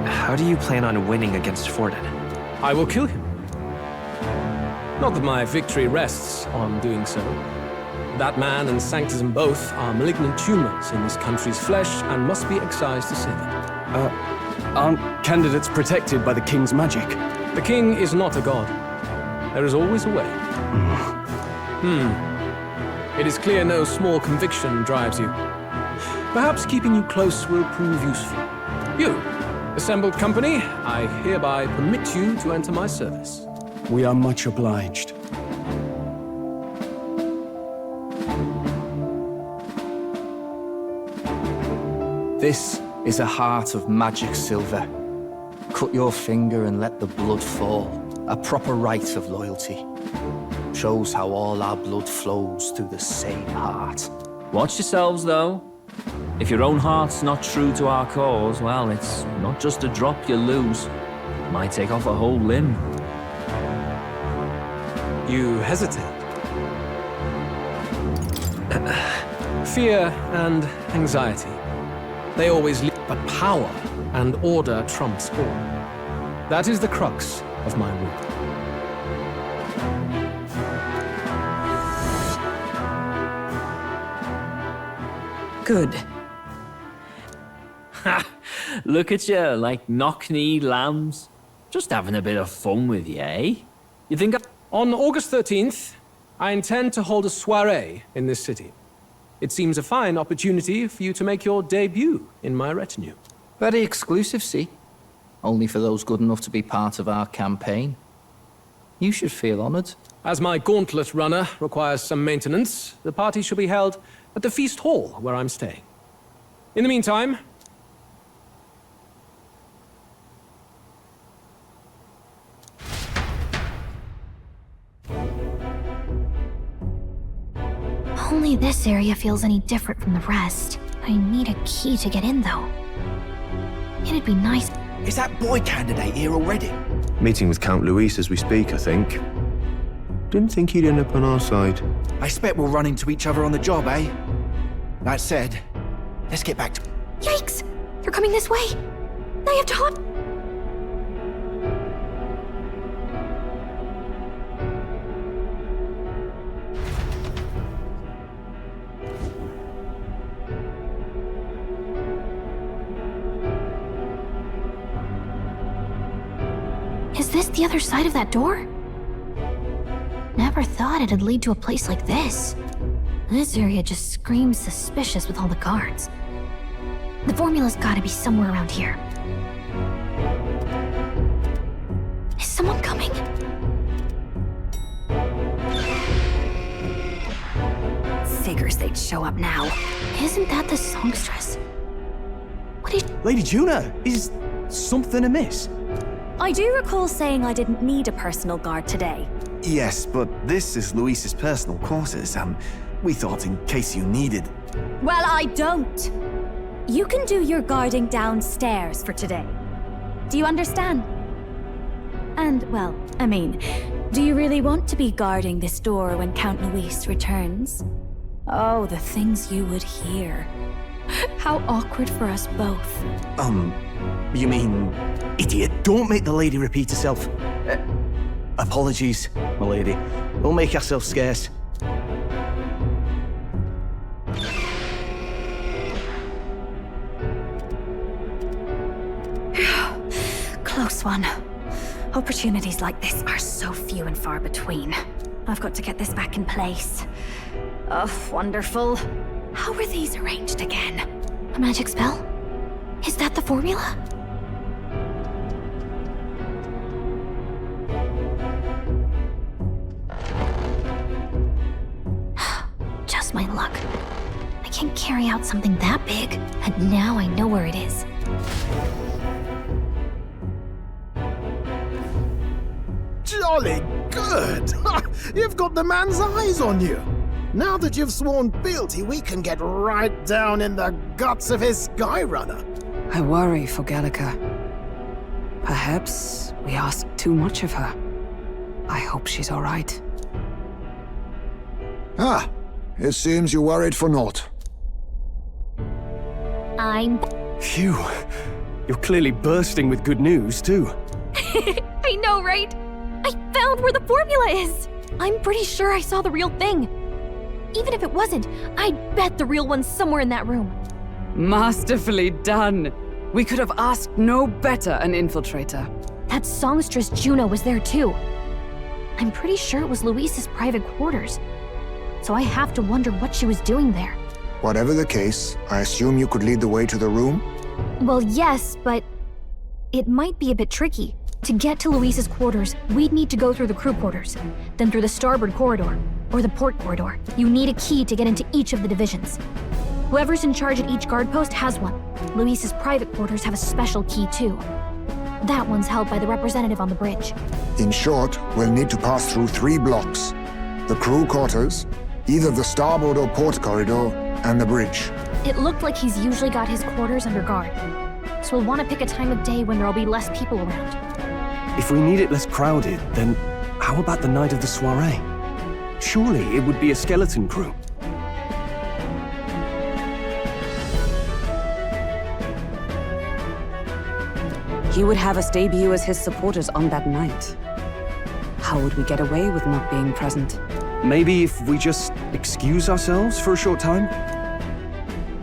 How do you plan on winning against Forden?
I will kill him. Not that my victory rests on doing so. That man and Sanctism both are malignant tumors in this country's flesh and must be excised to save it.
Aren't candidates protected by the king's magic?
The king is not a god. There is always a way. It is clear no small conviction drives you. Perhaps keeping you close will prove useful. You, assembled company, I hereby permit you to enter my service.
We are much obliged.
This is a heart of magic silver. Cut your finger and let the blood fall. A proper rite of loyalty. Shows how all our blood flows through the same heart.
Watch yourselves, though. If your own heart's not true to our cause, well, it's not just a drop you lose. It might take off a whole limb.
You hesitate. Fear and anxiety. They always lead, but power and order trumps all. That is the crux of my rule.
Good.
Ha! Look at you, like knock-kneed lambs. Just having a bit of fun with you, eh? You think
On August 13th, I intend to hold a soiree in this city. It seems a fine opportunity for you to make your debut in my retinue.
Very exclusive, see? Only for those good enough to be part of our campaign. You should feel honored.
As my gauntlet runner requires some maintenance, the party shall be held at the feast hall where I'm staying. In the meantime...
Only this area feels any different from the rest. I need a key to get in, though. It'd be nice...
Is that boy candidate here already?
Meeting with Count Luis as we speak, I think. Didn't think he'd end up on our side.
I expect we'll run into each other on the job, eh? That said, let's get back to...
Yikes! They're coming this way! I have to hop... Is this the other side of that door? Never thought it'd lead to a place like this. This area just screams suspicious with all the guards. The formula's gotta be somewhere around here. Is someone coming? Figures they'd show up now. Isn't that the songstress? What is...
Lady Juna, is something amiss?
I do recall saying I didn't need a personal guard today.
Yes, but this is Luis's personal quarters, and we thought in case you needed...
Well, I don't. You can do your guarding downstairs for today. Do you understand? And, well, I mean, do you really want to be guarding this door when Count Luis returns? Oh, the things you would hear. How awkward for us both.
You mean... Idiot, don't make the lady repeat herself. Apologies, my lady. We'll make ourselves scarce.
Close one. Opportunities like this are so few and far between. I've got to get this back in place. Oh, wonderful. How were these arranged again? A magic spell? Is that the formula? Just my luck. I can't carry out something that big, and now I know where it is.
Jolly good! You've got the man's eyes on you. Now that you've sworn fealty, we can get right down in the guts of his Skyrunner.
I worry for Gallica. Perhaps we ask too much of her. I hope she's all right.
Ah, it seems you worried for naught.
I'm...
Phew. You're clearly bursting with good news, too.
I know, right? I found where the formula is! I'm pretty sure I saw the real thing. Even if it wasn't, I'd bet the real one's somewhere in that room.
Masterfully done. We could have asked no better an infiltrator.
That songstress Juno was there too. I'm pretty sure it was Luis's private quarters. So I have to wonder what she was doing there.
Whatever the case, I assume you could lead the way to the room?
Well, yes, but it might be a bit tricky. To get to Luis's quarters, we'd need to go through the crew quarters, then through the starboard corridor, or the port corridor. You need a key to get into each of the divisions. Whoever's in charge at each guard post has one. Luis's private quarters have a special key too. That one's held by the representative on the bridge.
In short, we'll need to pass through 3 blocks. The crew quarters, either the starboard or port corridor, and the bridge.
It looked like he's usually got his quarters under guard. So we'll want to pick a time of day when there'll be less people around.
If we need it less crowded, then how about the night of the soiree? Surely it would be a skeleton crew.
He would have us debut as his supporters on that night. How would we get away with not being present?
Maybe if we just excuse ourselves for a short time?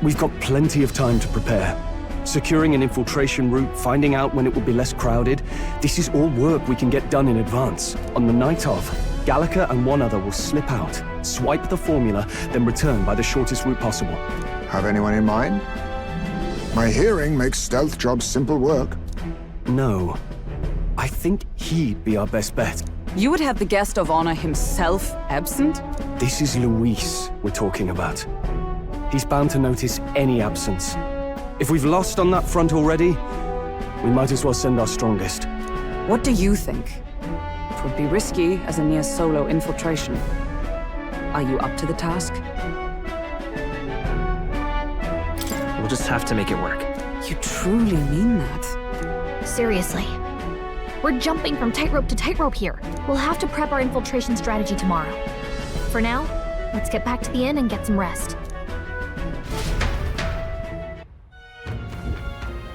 We've got plenty of time to prepare. Securing an infiltration route, finding out when it will be less crowded, this is all work we can get done in advance. On the night of, Gallica and one other will slip out, swipe the formula, then return by the shortest route possible.
Have anyone in mind? My hearing makes stealth jobs simple work.
No. I think he'd be our best bet.
You would have the guest of honor himself absent?
This is Luis we're talking about. He's bound to notice any absence. If we've lost on that front already, we might as well send our strongest.
What do you think? It would be risky as a near-solo infiltration. Are you up to the task?
We'll just have to make it work.
You truly mean that?
Seriously. We're jumping from tightrope to tightrope here. We'll have to prep our infiltration strategy tomorrow. For now, let's get back to the inn and get some rest.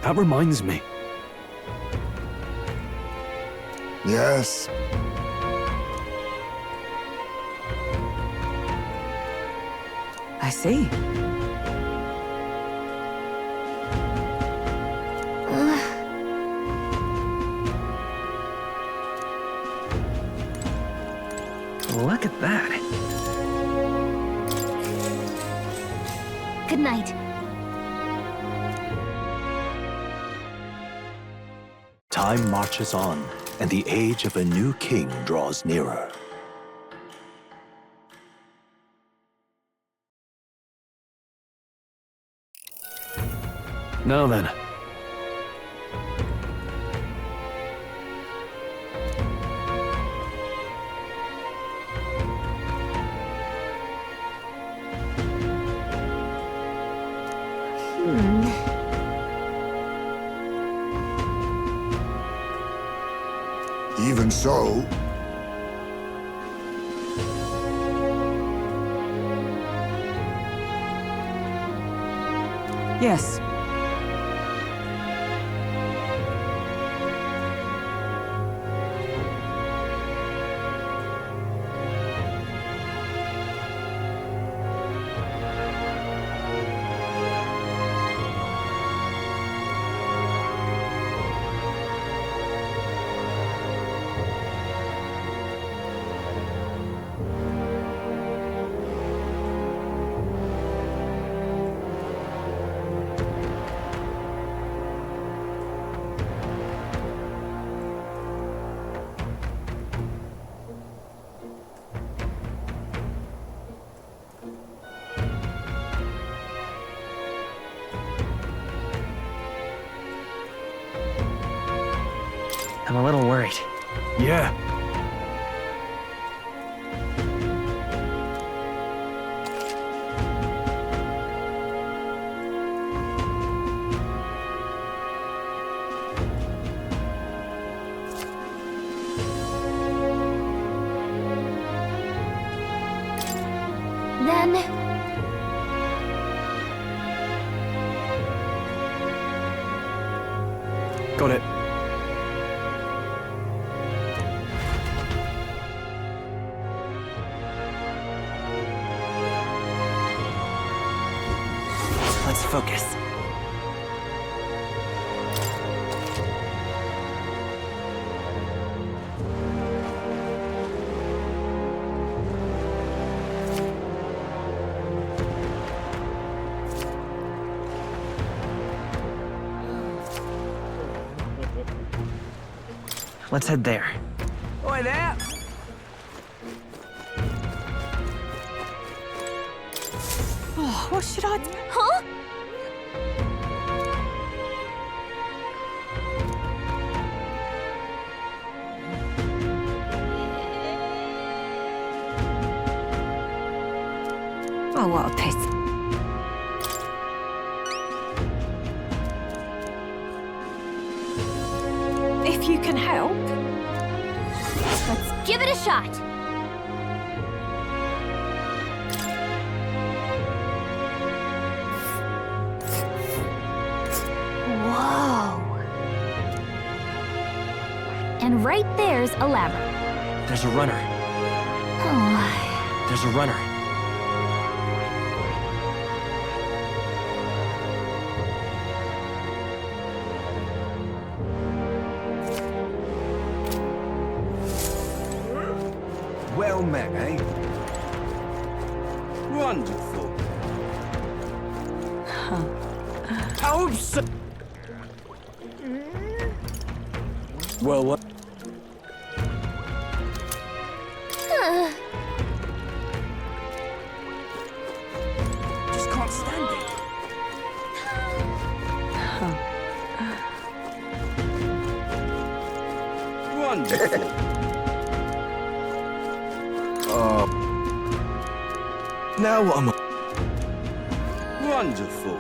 That reminds me.
Yes.
I see.
Look at that.
Good night.
Time marches on, and the age of a new king draws nearer.
Now then.
Even so,
yes.
I'm a little worried.
Yeah.
Then...
Got it.
Let's focus. Let's head there.
Oi there!
Oh, what should I do?
Huh?
Oh, what a pity. If you can help.
Let's give it a shot. Whoa. And right there's a labyrinth.
There's a runner.
Oh.
There's a runner.
Well met, eh? Wonderful. How absurd! Well, what? Just can't
Outstanding.
Wonderful.
Now what am I?
Wonderful.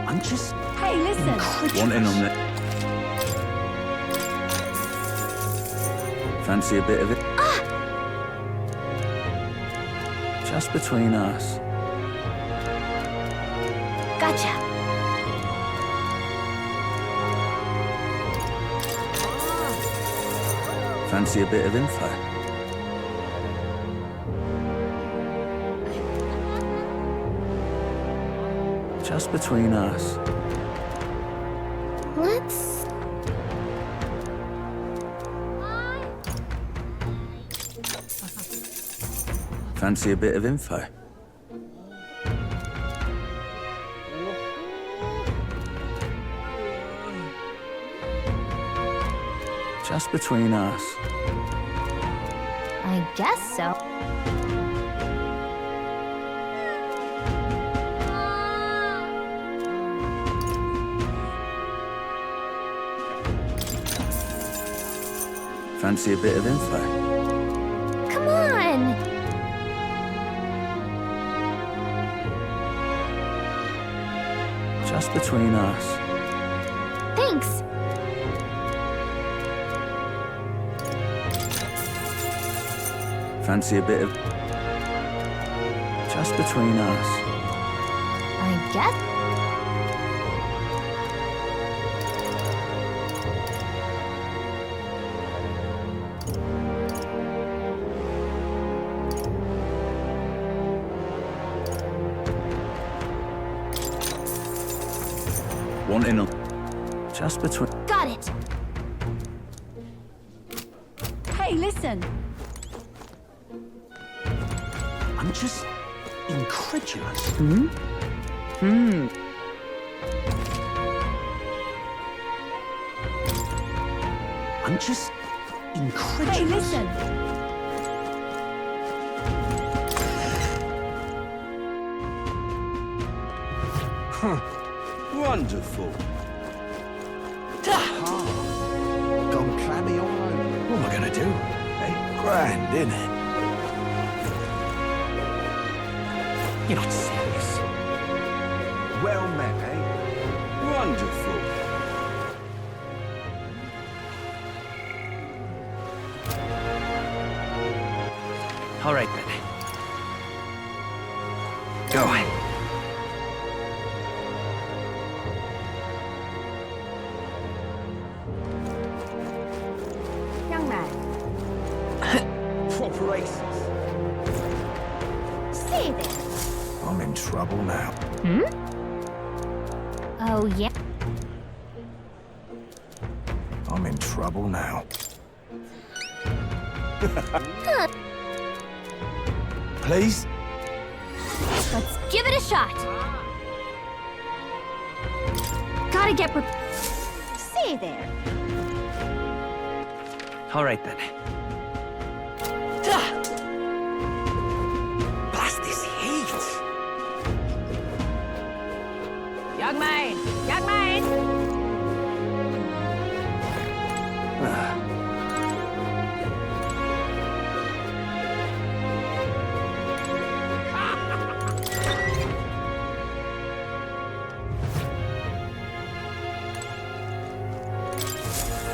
I'm just...
Hey, listen.
Want in on that? Fancy a bit of it? Just between us.
Gotcha.
Fancy a bit of info? Just between us.
Let's...
Fancy a bit of info? Just between us.
I guess so.
Fancy a bit of info?
Come on!
Just between us.
Thanks.
Fancy a bit of... Just between us.
I guess.
Want in on... Just between...
Got it.
Hey, listen.
I'm just incredulous. I'm just incredulous.
Hey, listen.
Wonderful.
Gone clammy all over.
What am I gonna do? Hey, grand, innit?
You're not serious.
Well met, eh? Wonderful.
All right, then. Go.
Young man,
Proper aces.
see there.
I'm in trouble now.
Oh, yeah.
I'm in trouble now. Please?
Let's give it a shot. Gotta get
See there.
All right, then.
Blast this heat!
Young man, young man.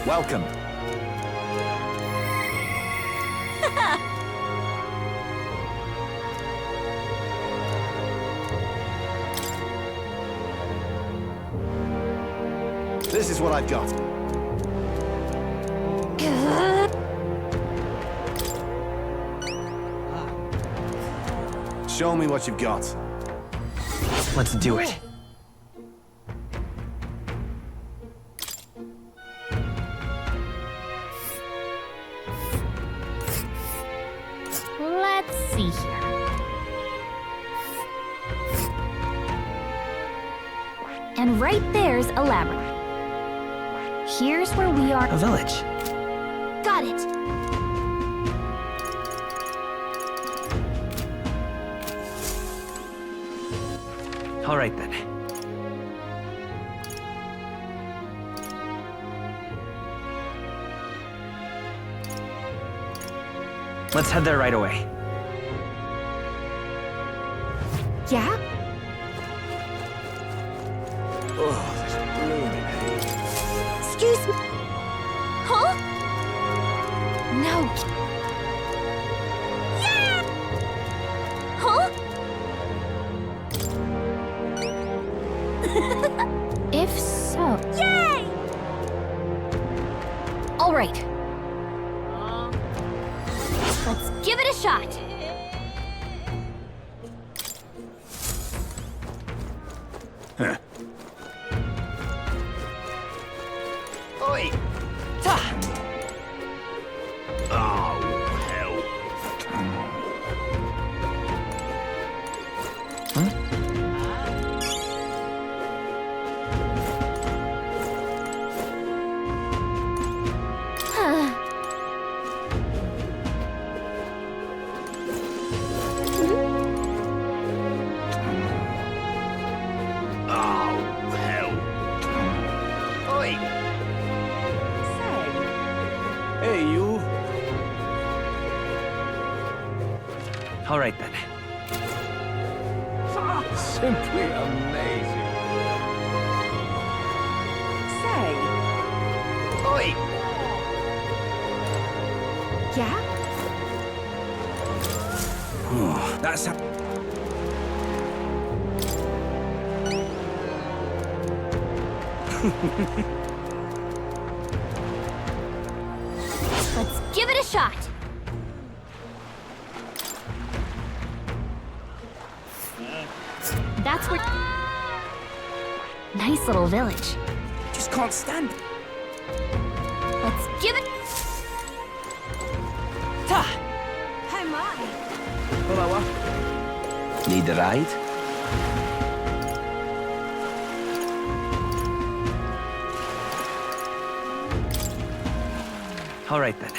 Welcome. This is what I've got. Show me what you've got.
Let's do it.
Let's see here. And right there's a labyrinth. Here's where we are.
A village.
Got it.
All right then. Let's head there right away.
Yeah?
Oh, this blooming hay.
Excuse me. Huh? No. Yeah! Huh? If so. Yay! All right. Let's give it a shot.
Huh.
Oi! Ta!
Oh, hell.
Hey, you.
All right then.
Simply amazing.
Say.
Oi!
Yeah?
That's how...
Let's give it a shot. That's where... Nice little village.
Just can't stand it.
Let's give it...
Ta! Oh my.
Need a ride?
All right then.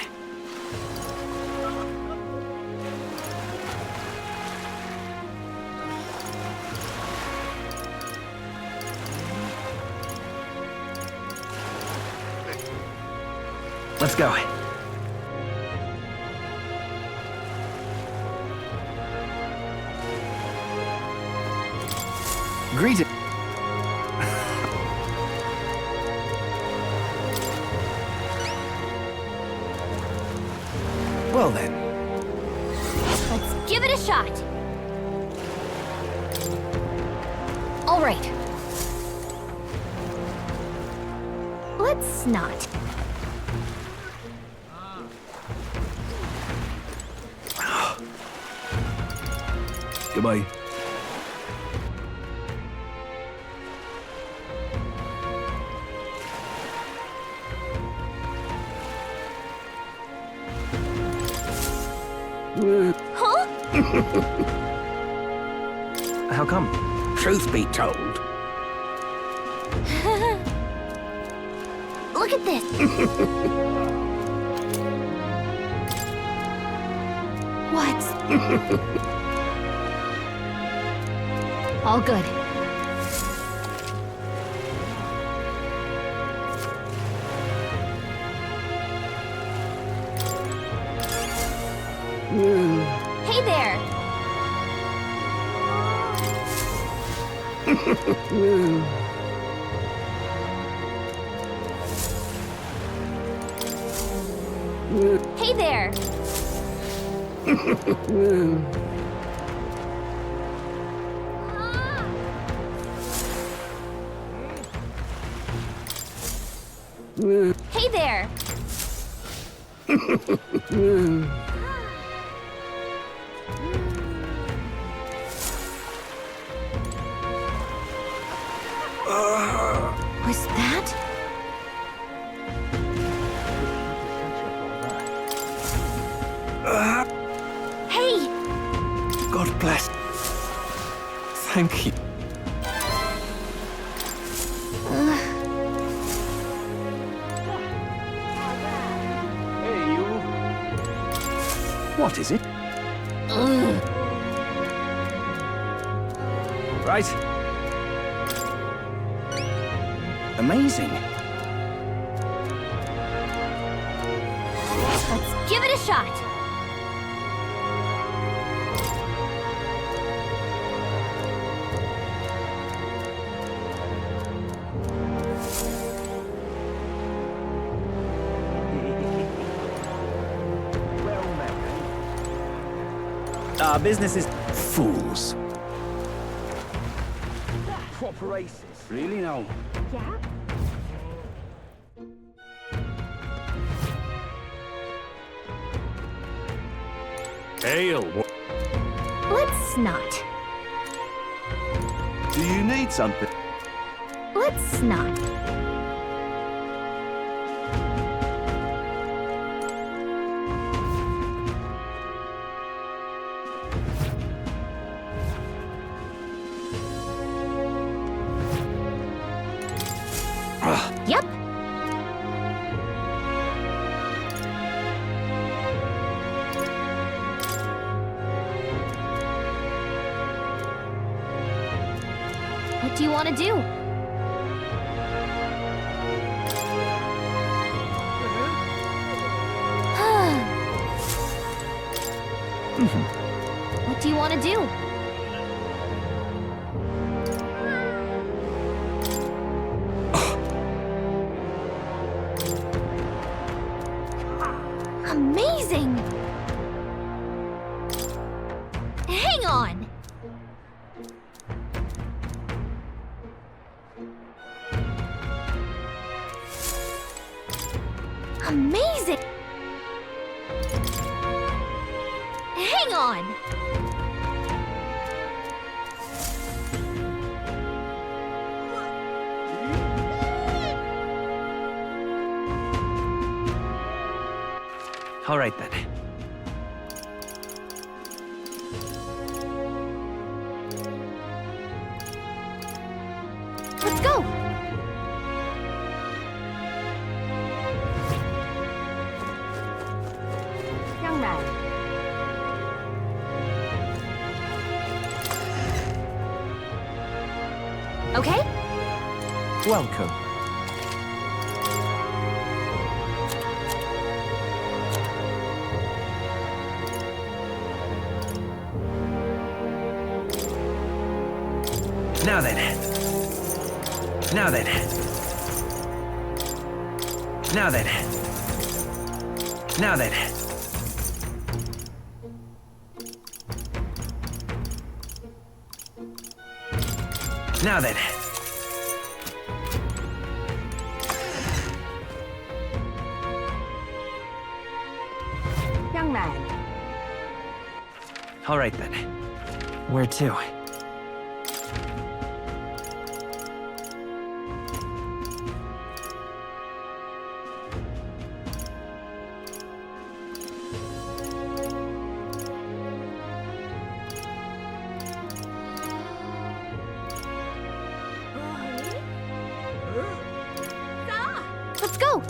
Let's go.
Greeting. Well then.
Let's give it a shot. All right. Let's not.
Goodbye.
Huh?
How come?
Truth be told.
Look at this. What? All good. Hey there. Hey there. Hey there. Was that? Hey!
God bless. Thank you.
Hey, you.
What is it?
Right.
amazing.
Let's give it a shot.
Our business is fools.
Proper races. Really now?
Yeah?
Ale.
Let's not.
Do you need something?
Let's not. Yep. What do you want to do? What do you want to do? Amazing! Hang on! Amazing! Hang on!
All right then.
Let's go! Young man. Okay?
Welcome. Now then. Now then. Now then. Now then. Now then.
Young man.
All right then. Where to?
Let's go!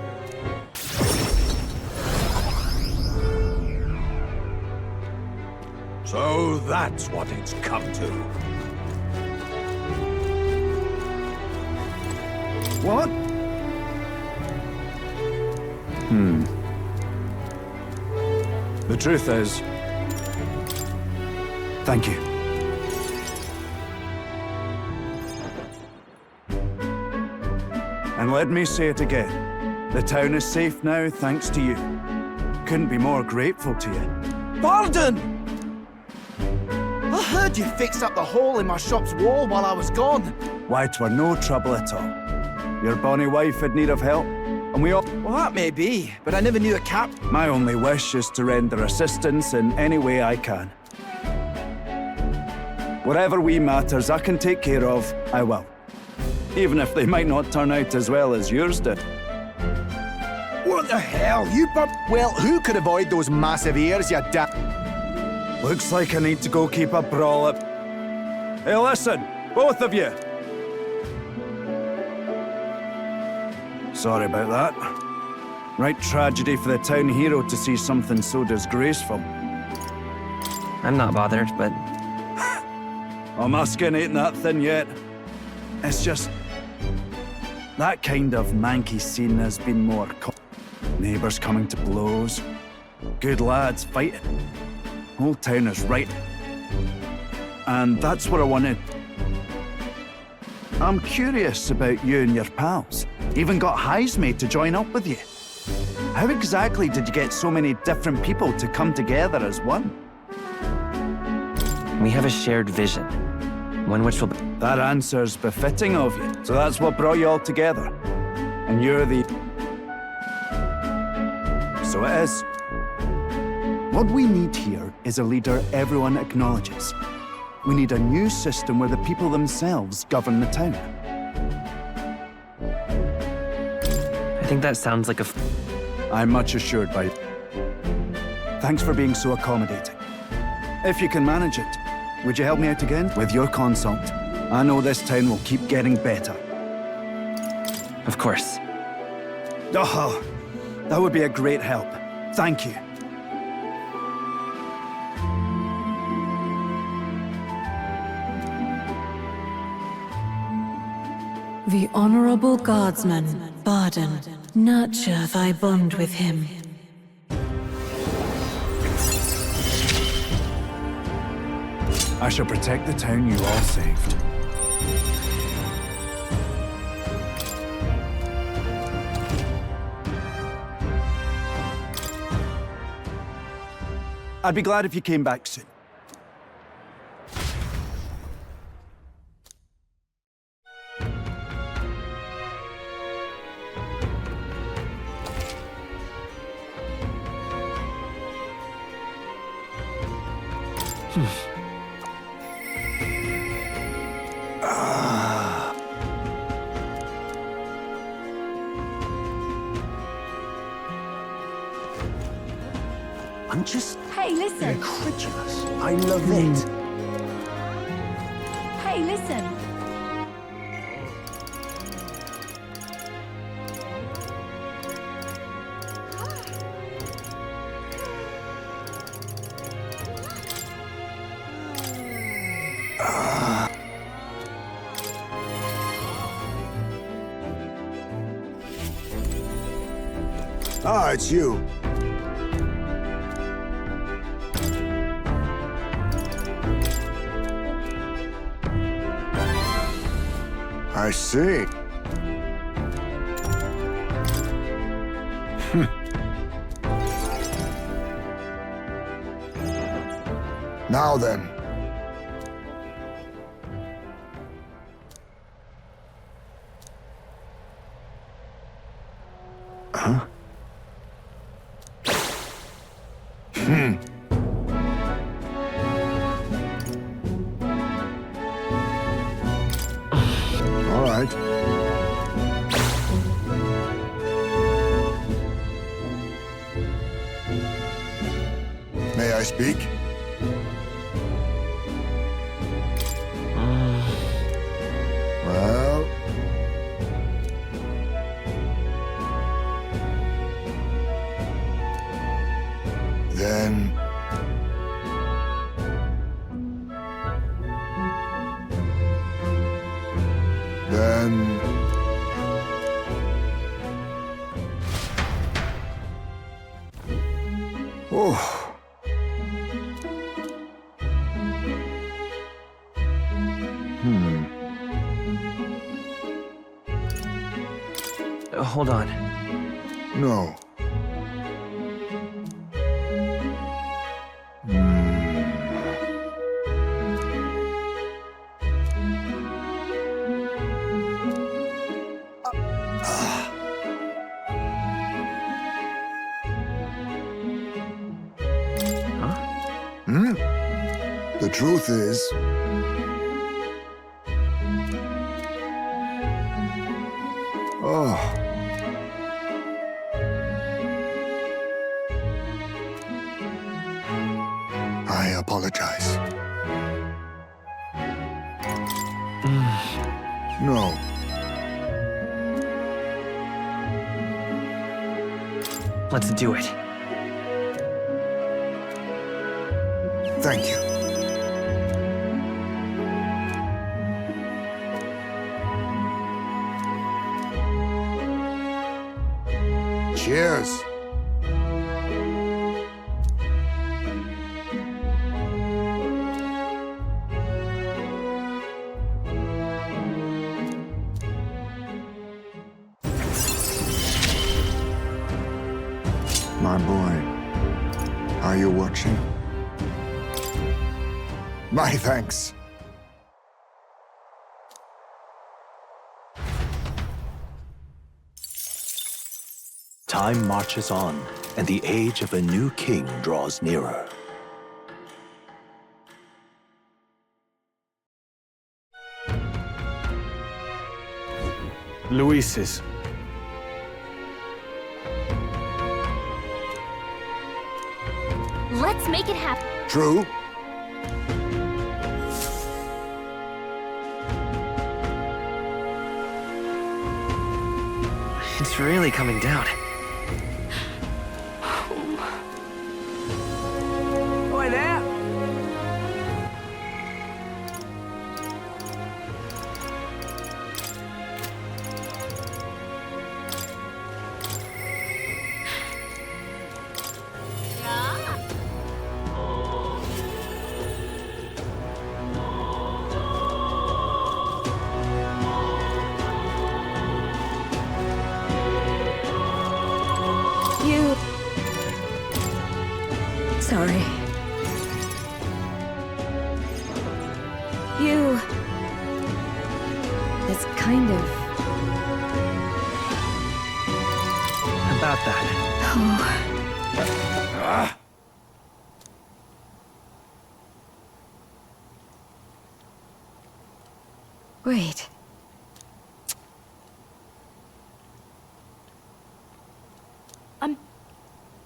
So that's what it's come to.
What? The truth is... Thank you. And let me say it again. The town is safe now, thanks to you. Couldn't be more grateful to you.
Pardon! I heard you fixed up the hole in my shop's wall while I was gone.
Why, 'twere no trouble at all. Your bonny wife had need of help, and we all...
Well, that may be, but I never knew a cap...
My only wish is to render assistance in any way I can. Whatever wee matters I can take care of, I will. Even if they might not turn out as well as yours did.
What the hell? You
Well, who could avoid those massive ears, you
Looks like I need to go keep a brawl up. Hey, listen, both of you. Sorry about that. Right tragedy for the town hero to see something so disgraceful.
I'm not bothered, but...
Oh, my skin ain't that thin yet. It's just... That kind of manky scene has been more neighbours coming to blows, good lads fighting, whole town is right. And that's what I wanted. I'm curious about you and your pals. Even got Highs made to join up with you. How exactly did you get so many different people to come together as one?
We have a shared vision, one which will...
That answer's befitting of you. So that's what brought you all together. And you're the... So it is. What we need here is a leader everyone acknowledges. We need a new system where the people themselves govern the town.
I think that sounds like a...
I'm much assured by... Thanks for being so accommodating. If you can manage it, would you help me out again? With your consult, I know this town will keep getting better.
Of course.
Oh, that would be a great help. Thank you.
The Honorable Guardsman, Barden, nurture thy bond with him.
I shall protect the town you all saved. I'd be glad if you came back soon.
I'm just
Hey, listen.
incredulous. I love it.
Hey, listen.
Ah, it's you. I see. Now then. Huh? All right. May I speak? Well... Then... Oh.
Hold on.
No. The truth is... Oh. I apologize. No.
Let's do it.
Thank you. Cheers. My boy, are you watching? My thanks.
Time marches on, and the age of a new king draws nearer.
Luis's.
Let's make it happen.
True.
It's really coming down.
Oi there!
Sorry. You... It's kind of...
About that.
Oh. Wait.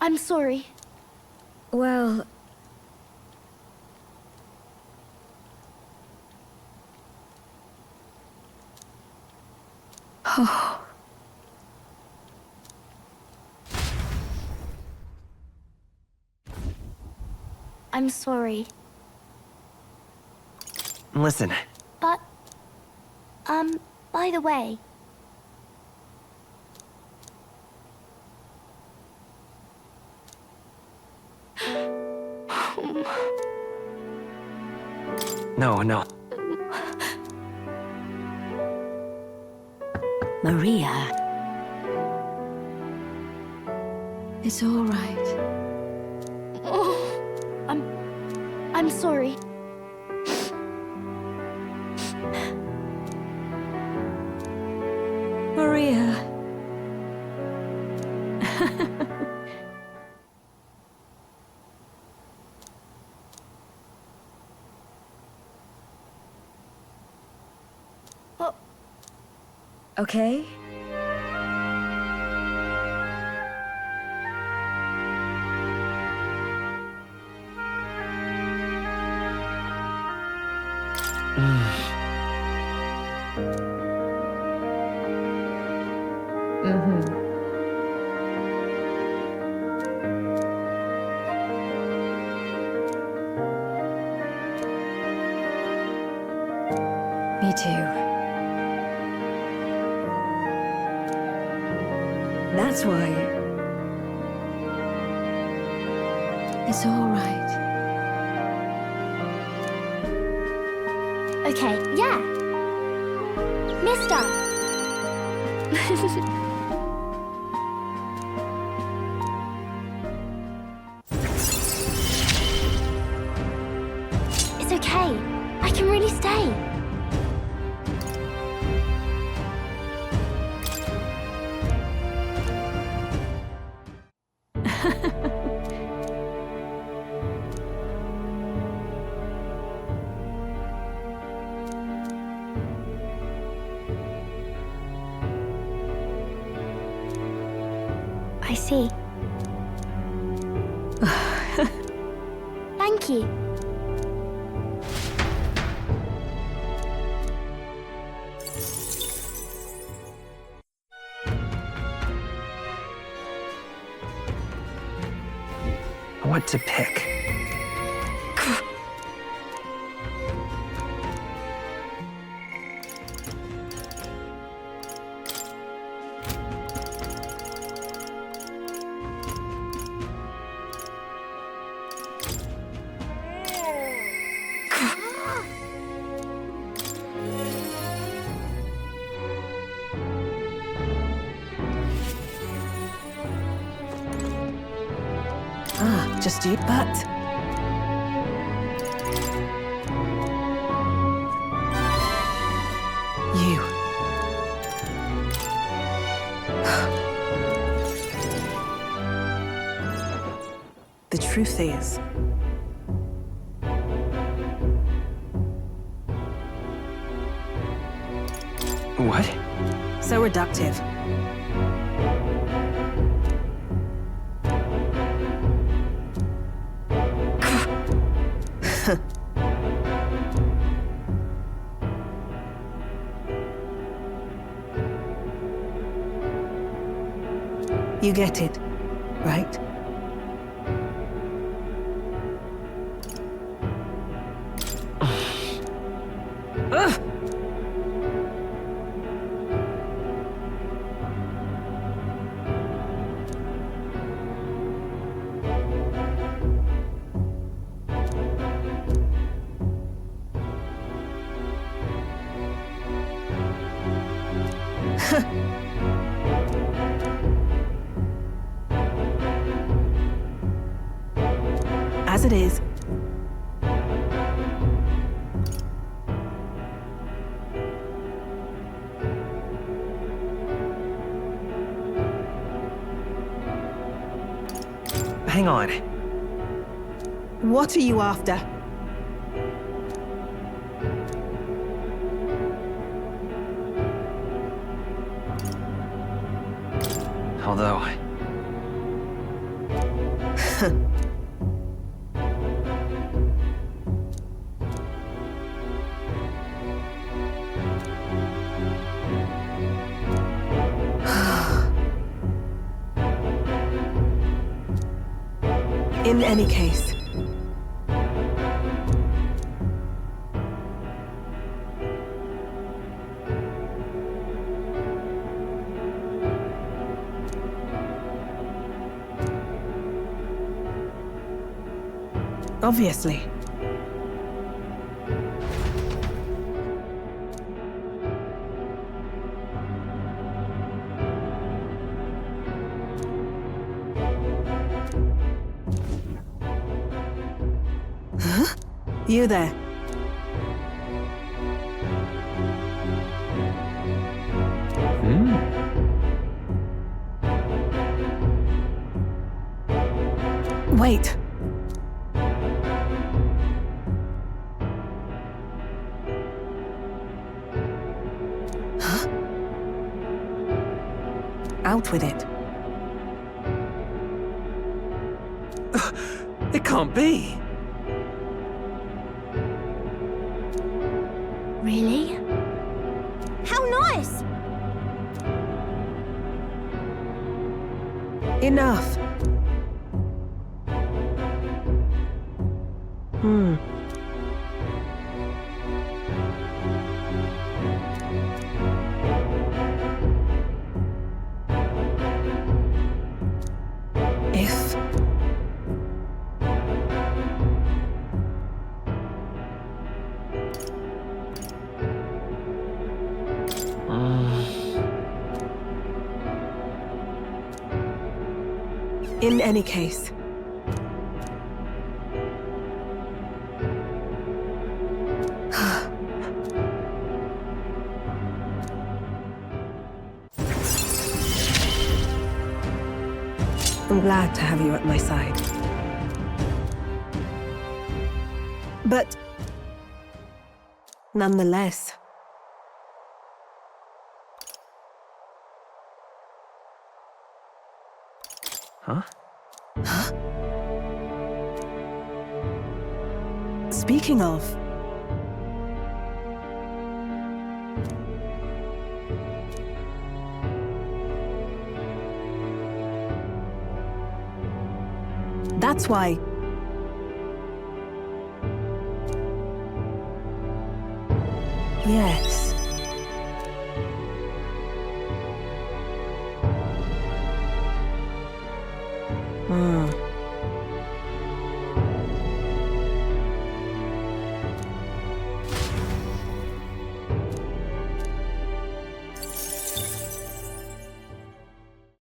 I'm sorry.
Well... Oh.
I'm sorry.
Listen.
But... by the way...
No.
Maria. It's all right.
Oh, I'm sorry.
Maria. Okay? Me too. That's why... It's all right.
Okay, yeah. Mister. It's okay. I can really stay. I see. Thank you.
What to pick?
just you, but... You. The truth is...
What?
So reductive. You get it, right? As it is.
Hang on.
What are you after?
Although...
In any case... Obviously. Huh? You there. Wait. Out with it.
It can't be.
Really? How nice!
Enough. If... In any case... I'm glad to have you at my side. But... nonetheless...
Huh?
Huh? Speaking of... That's why... Yes.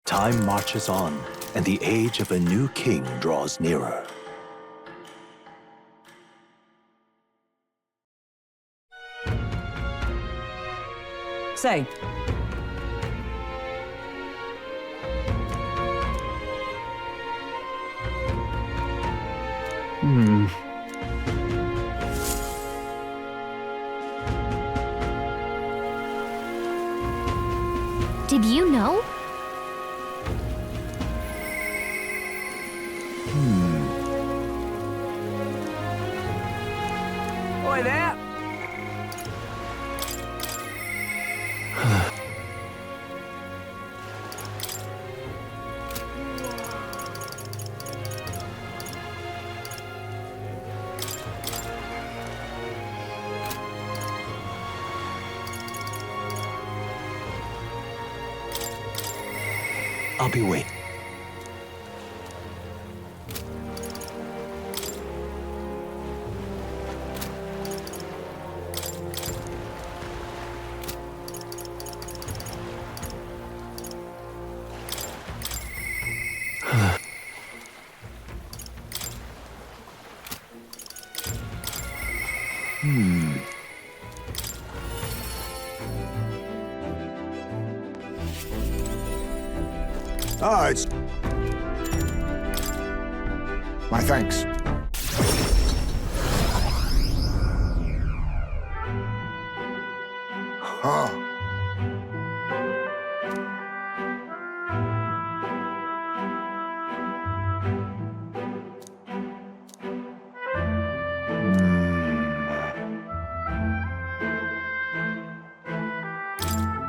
Time marches on, and the age of a new king draws nearer.
Say.
Did you know?
Oi there!
I'll be waiting.
Ah, it's... My thanks. Huh.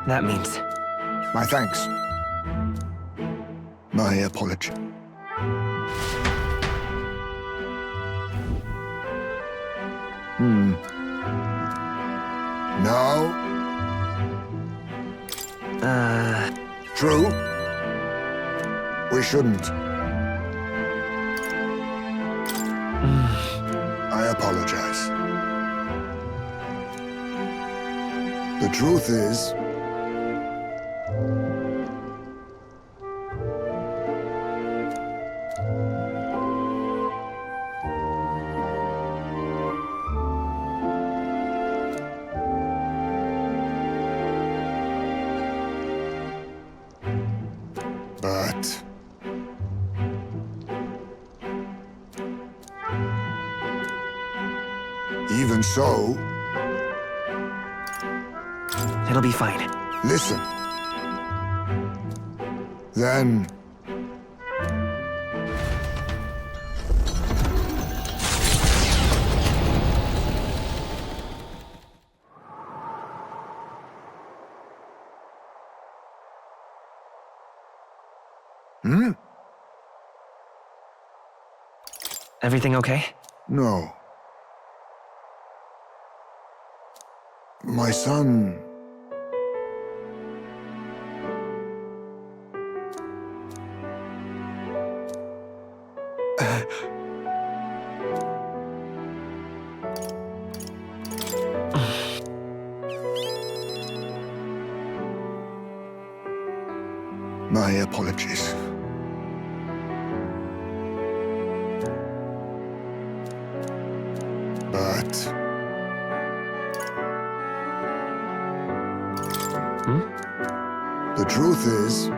That means...
My thanks. My apology. No. True. We shouldn't. I apologize. The truth is... But... Even so...
It'll be fine.
Listen. Then...
Everything okay?
No. My son... My apologies. But... The truth is...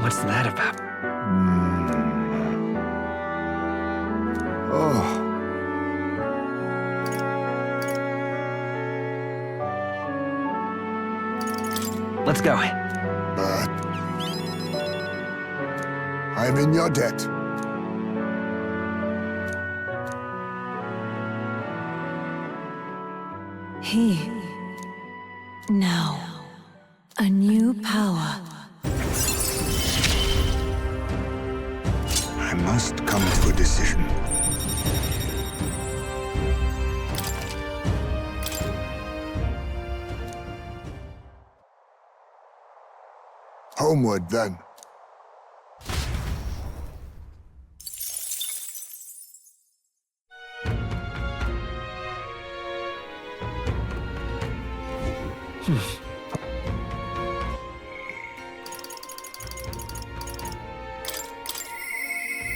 What's that about?
Oh...
Let's go.
But... I'm in your debt.
He... Now... A new power.
I must come to a decision. Homeward, then.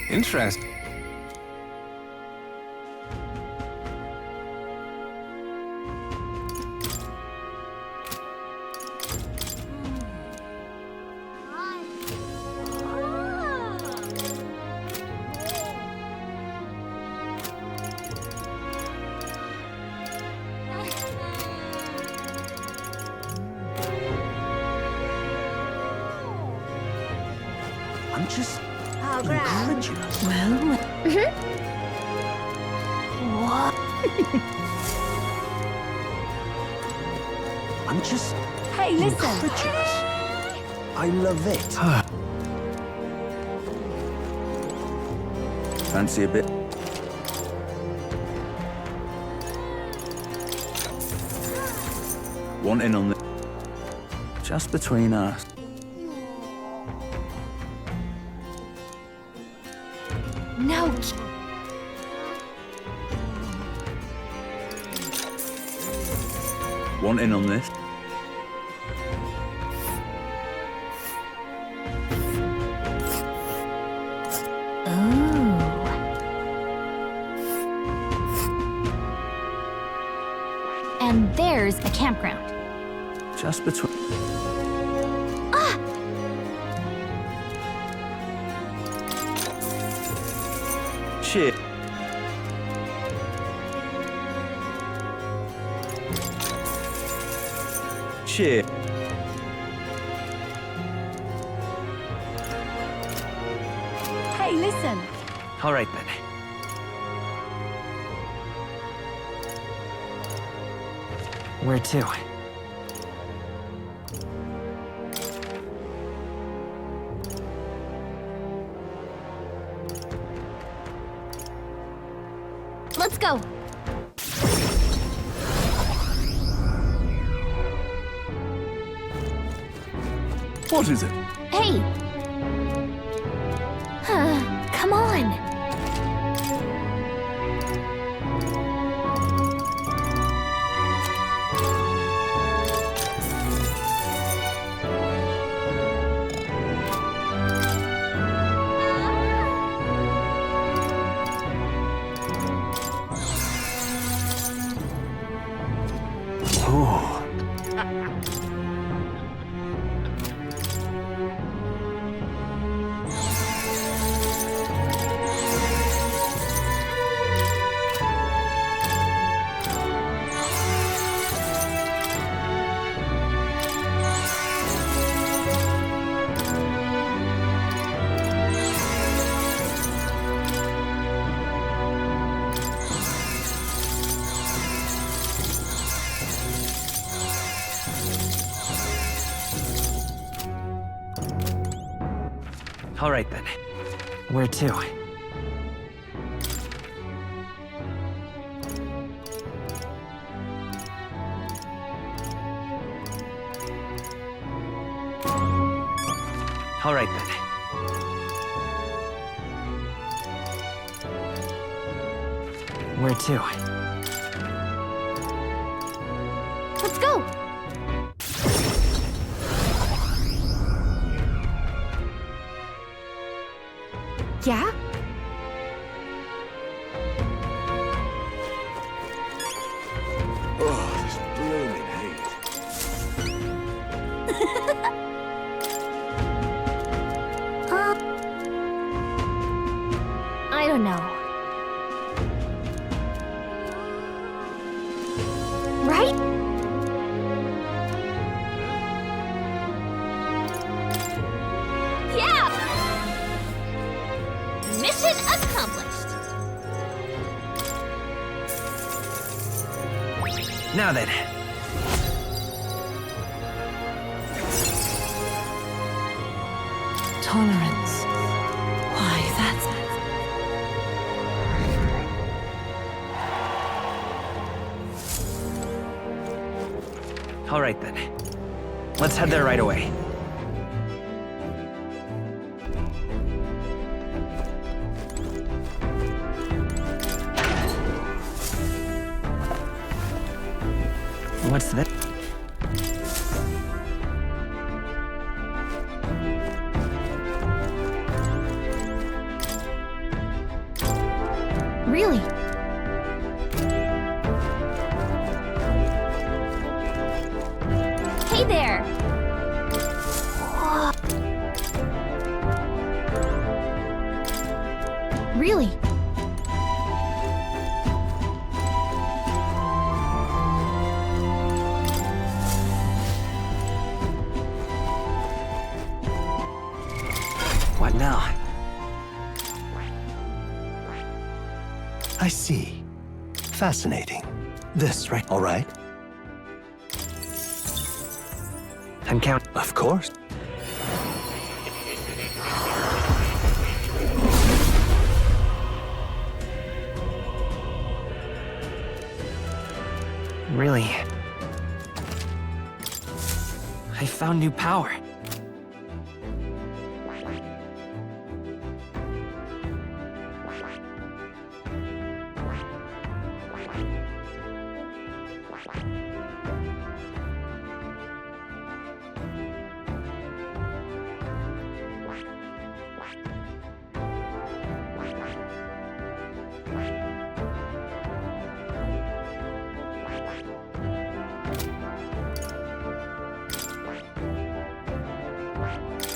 Interesting.
I'm just
ParaGrim.
incredulous.
Well,
What?
I'm just
Hey, listen.
incredulous. I love it.
Fancy a bit? Want in on the... Just between us.
No.
Want in on this?
And there's a campground.
Just between...
Ah!
Shit. Shit.
Hey, listen.
All right, then. Where to?
Let's go.
What is it?
Hey. Come on.
All right, then. Where to? All right, then. Where to?
Let's go. Yeah?
Oh, this blooming heat.
I don't know. Right?
Yeah! Mission accomplished.
Now then.
tolerance. Why, that's...
All right, then. Let's head there right away. What's that?
now. I see. Fascinating. This, right? All right.
I'm counting.
Of course.
Really? I found new power.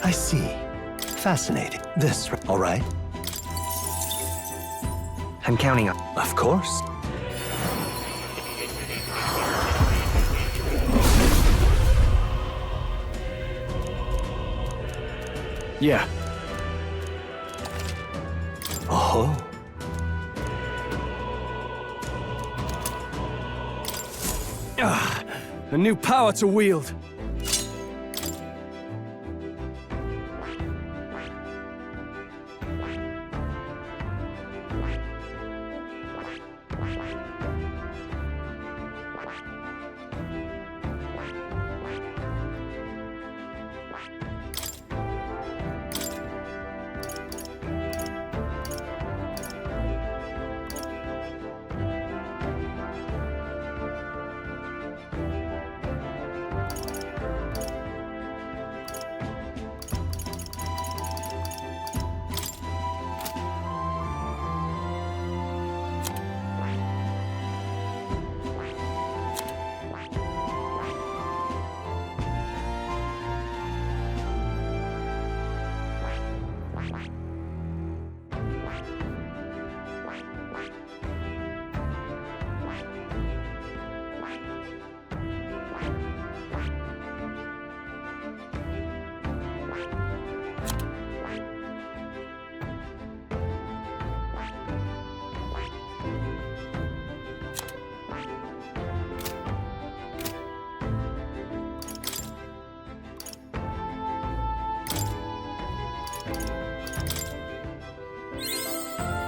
I see. Fascinating. This, all right?
I'm counting on.
Of course.
Yeah.
Oh.
A new power to wield.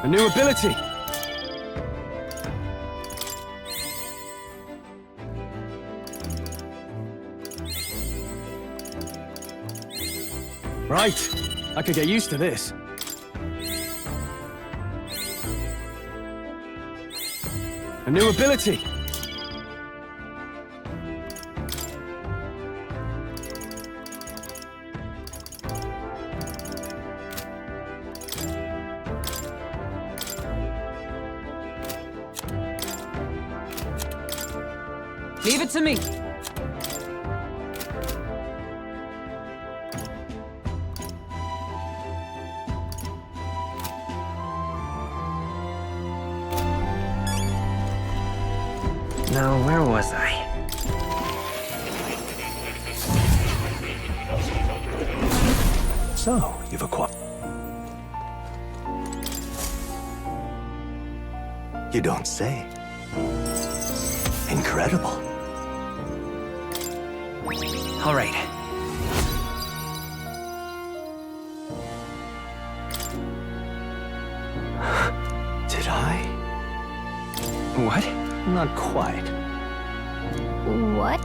A new ability! Right! I could get used to this. A new ability!
Leave it to me.
Now, where was I?
So, you've acquired... You don't say. Incredible.
All right.
Did I?
What?
Not quite.
What?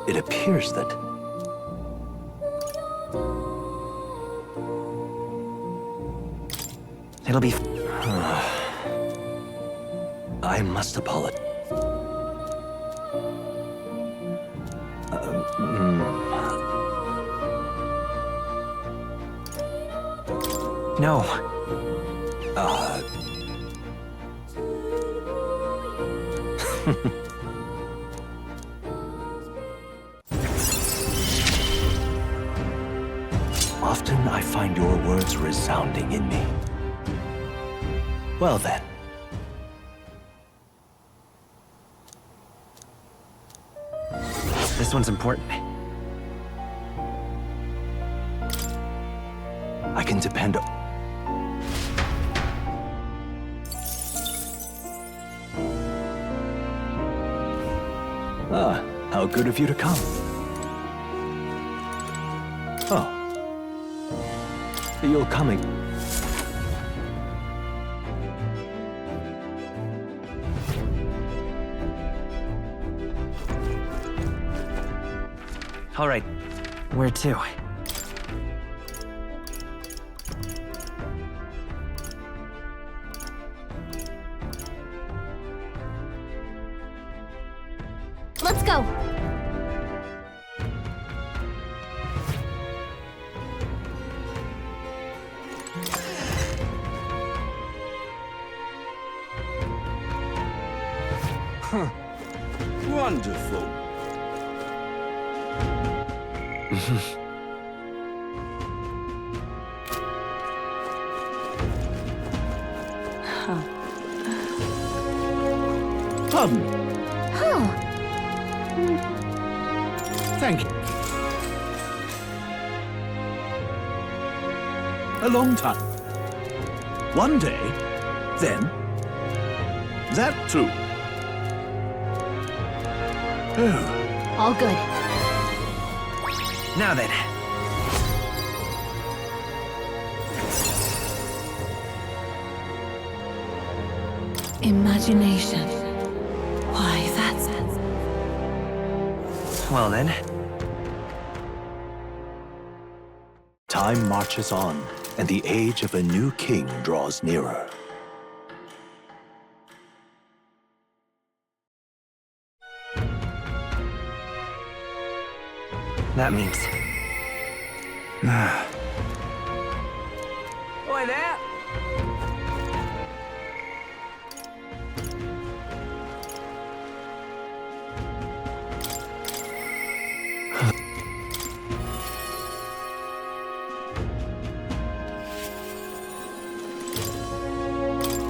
It appears that...
It'll be...
I must apologize.
No.
Often I find your words resounding in me. Well then.
This one's important.
can depend on... Ah, how good of you to come. Oh. You're coming.
All right. Where to?
Let's go.
Huh. Wonderful.
Pardon.
Huh.
Thank you. A long time. One day, then. That too. Oh.
All good.
Now then.
Imagination. Why, that's...
Well then.
Time marches on, and the age of a new king draws nearer.
That means...
Oi there!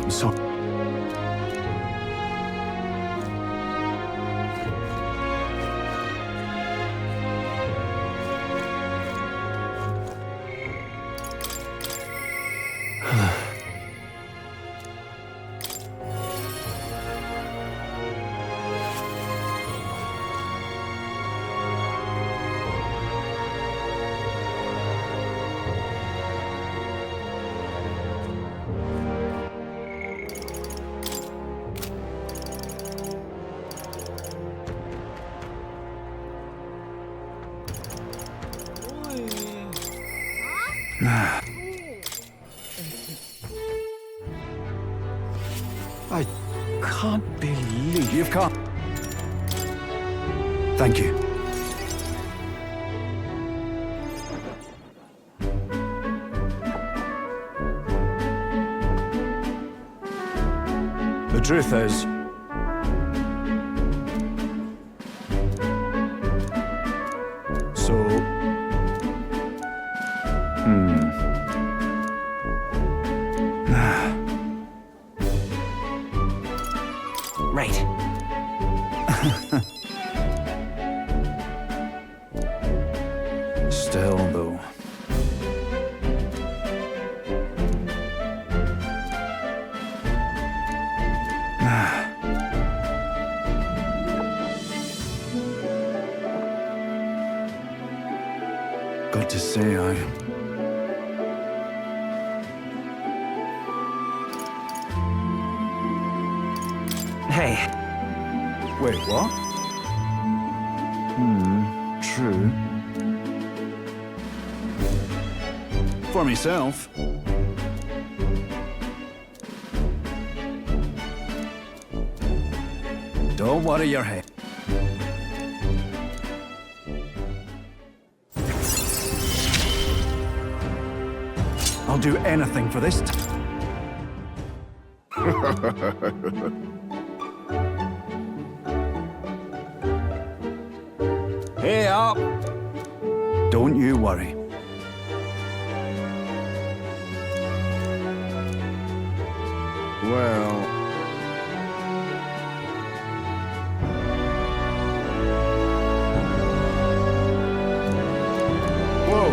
So...
I can't believe you've come. Thank you. The truth is,
Right.
Still, though. Got to say,
Hey.
Wait, what? True. For myself. Don't worry your head. I'll do anything for this. Hey up! Don't you worry.
Well...
Whoa!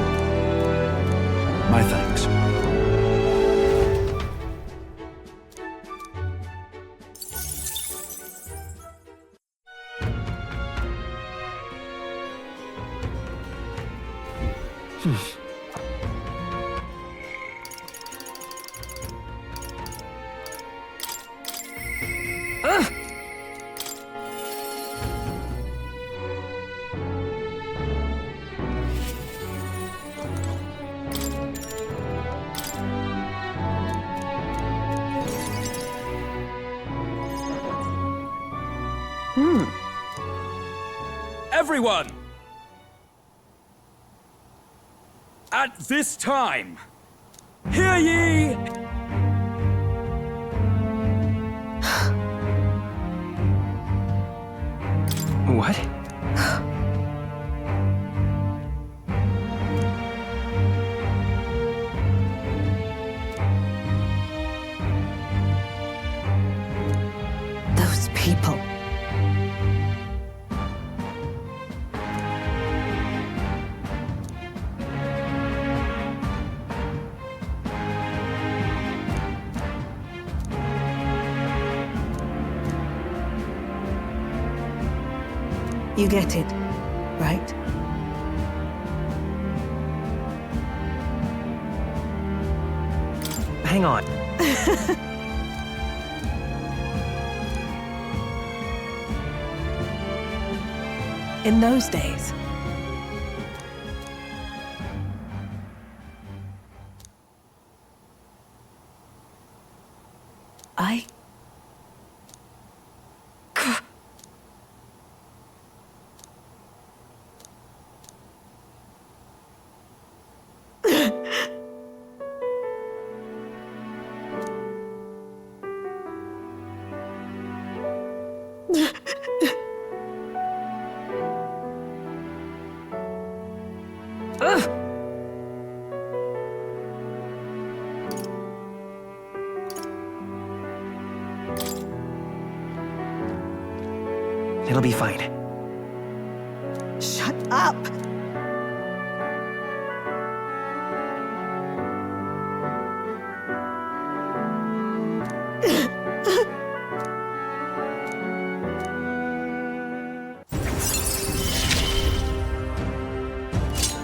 My thanks.
Everyone! At this time, hear ye!
What?
Those people. You get it, right?
Hang on.
In those days, I...
It'll be fine.
Shut up!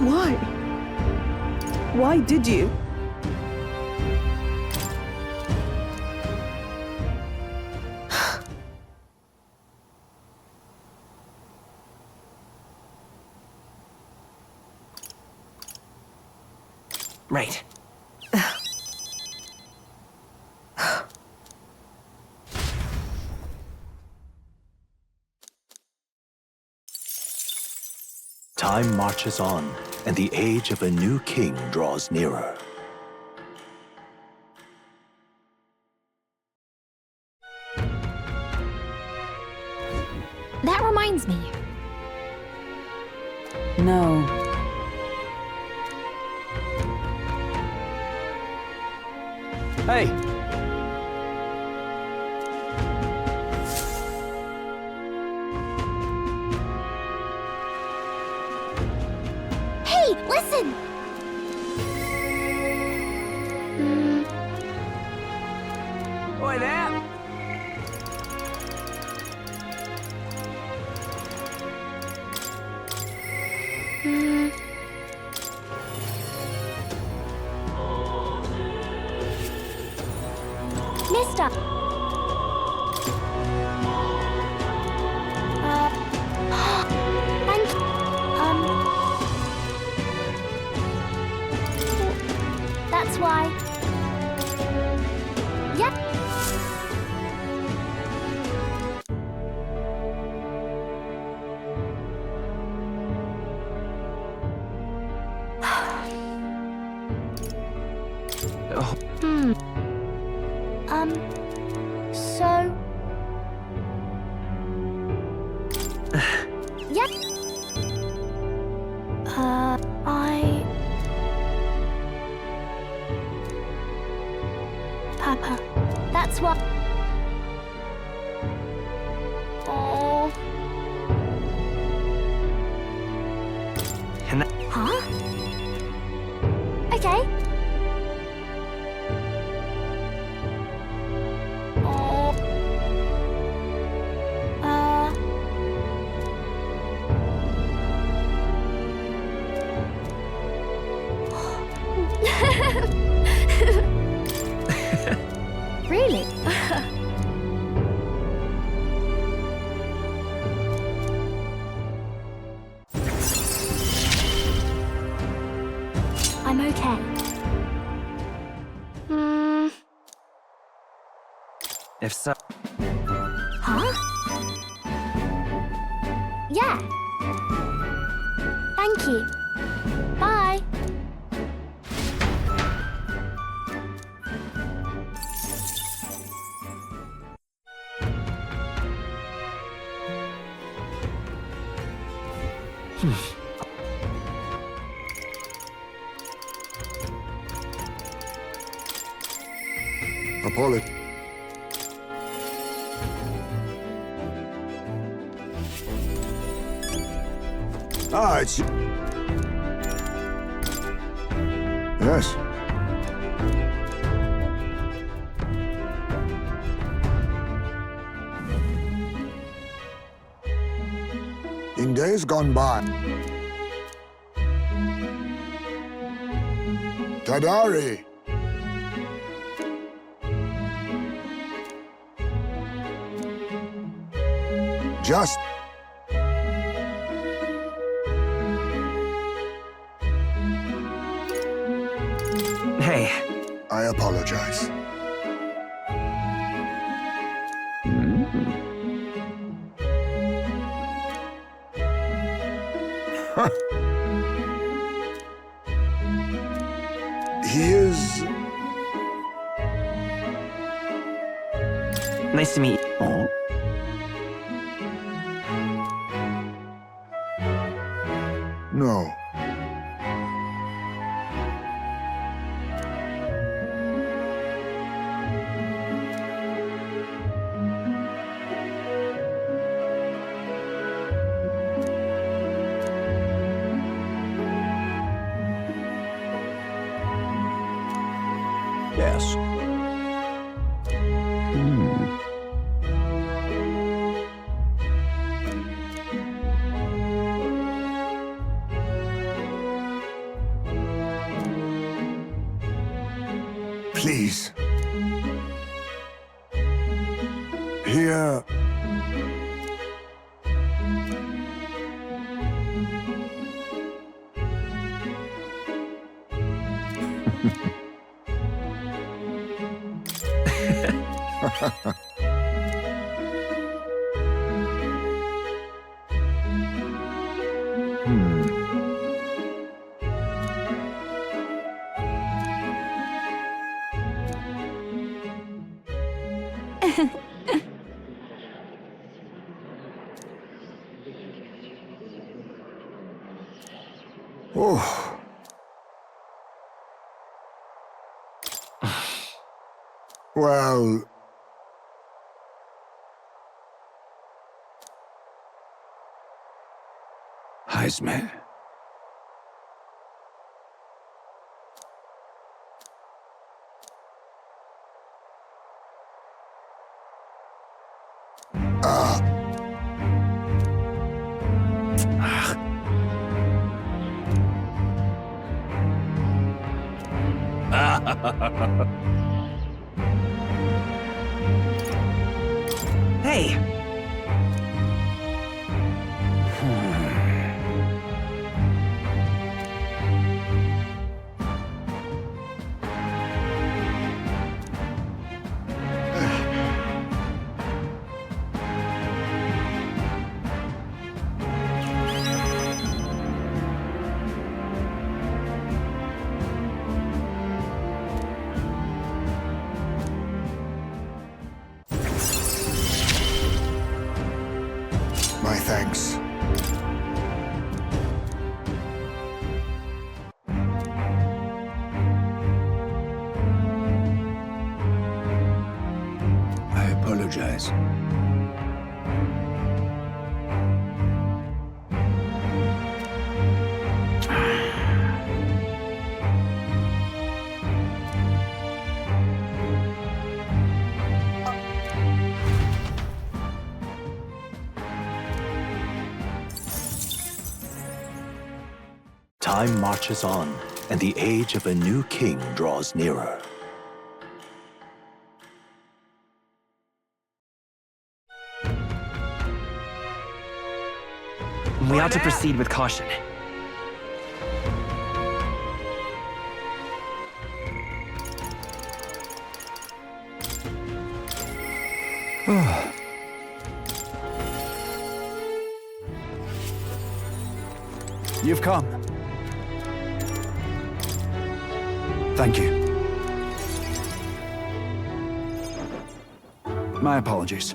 Why? Why did you?
Right.
Time marches on, and the age of a new king draws nearer.
That reminds me.
No.
Hey!
Hey, listen!
Oi there!
Mister! Thank you. That's why. Yep. So... Yep. Papa, that's what... Oh...
And
Huh? Okay. Oh...
If so...
Huh? Yeah. Thank you. Bye.
Apology. Ah, it's... Yes. In days gone by... Tadari! Just...
Hey.
I apologize. He is...
Nice to meet you.
Oh. No.
Yes.
Please. Here... Oh. Well...
Heisman.
Hey!
My thanks.
I apologize.
Time marches on, and the age of a new king draws nearer.
We ought to proceed with caution.
You've come. Thank you. My apologies.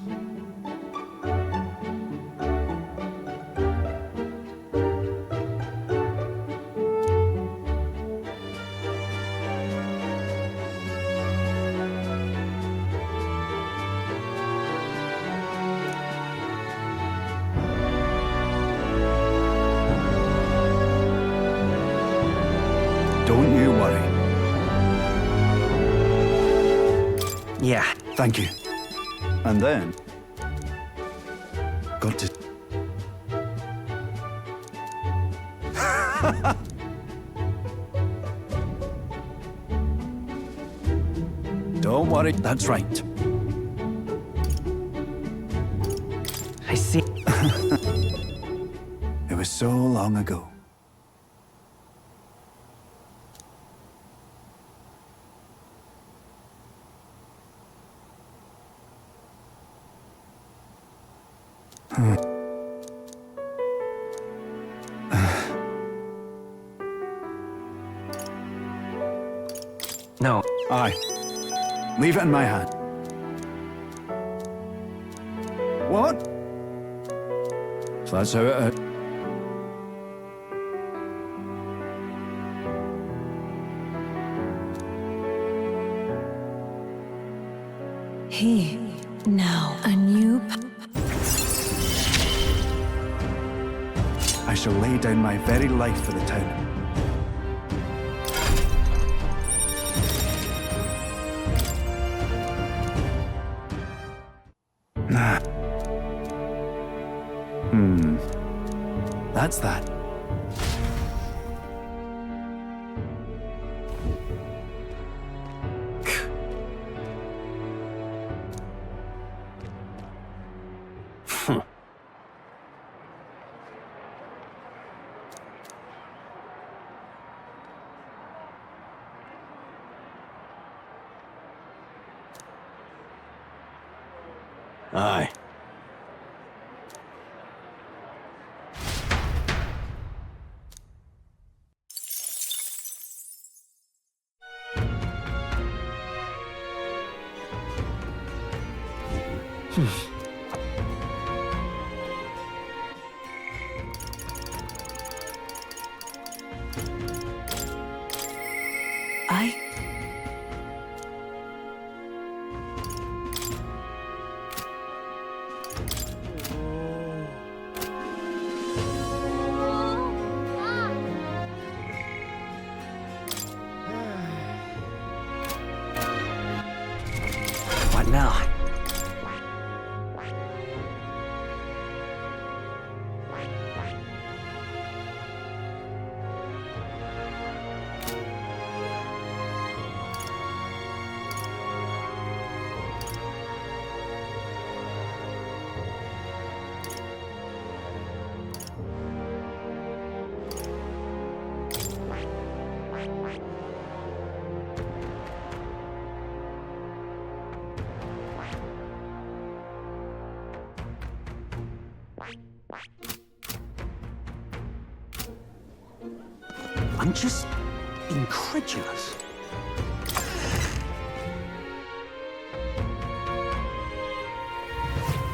Don't you worry.
Yeah.
Thank you. And then... got to... Don't worry, that's right.
I see.
It was so long ago.
No.
Aye. Leave it in my hand. What? So that's how it...
Here, now, a new...
I shall lay down my very life for the town. That's that.
Aye.
What now?
I'm just incredulous.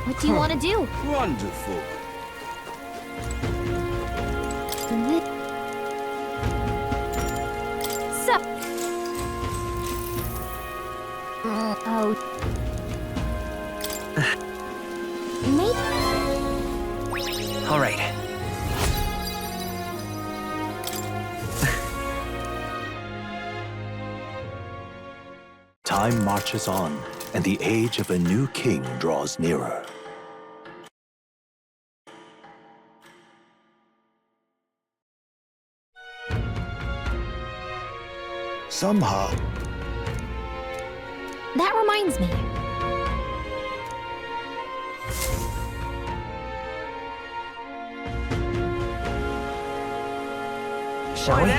What do you want to do?
Wonderful.
Sup? Oh.
All right.
Time marches on, and the age of a new king draws nearer.
Somehow.
That reminds me.
Shall we?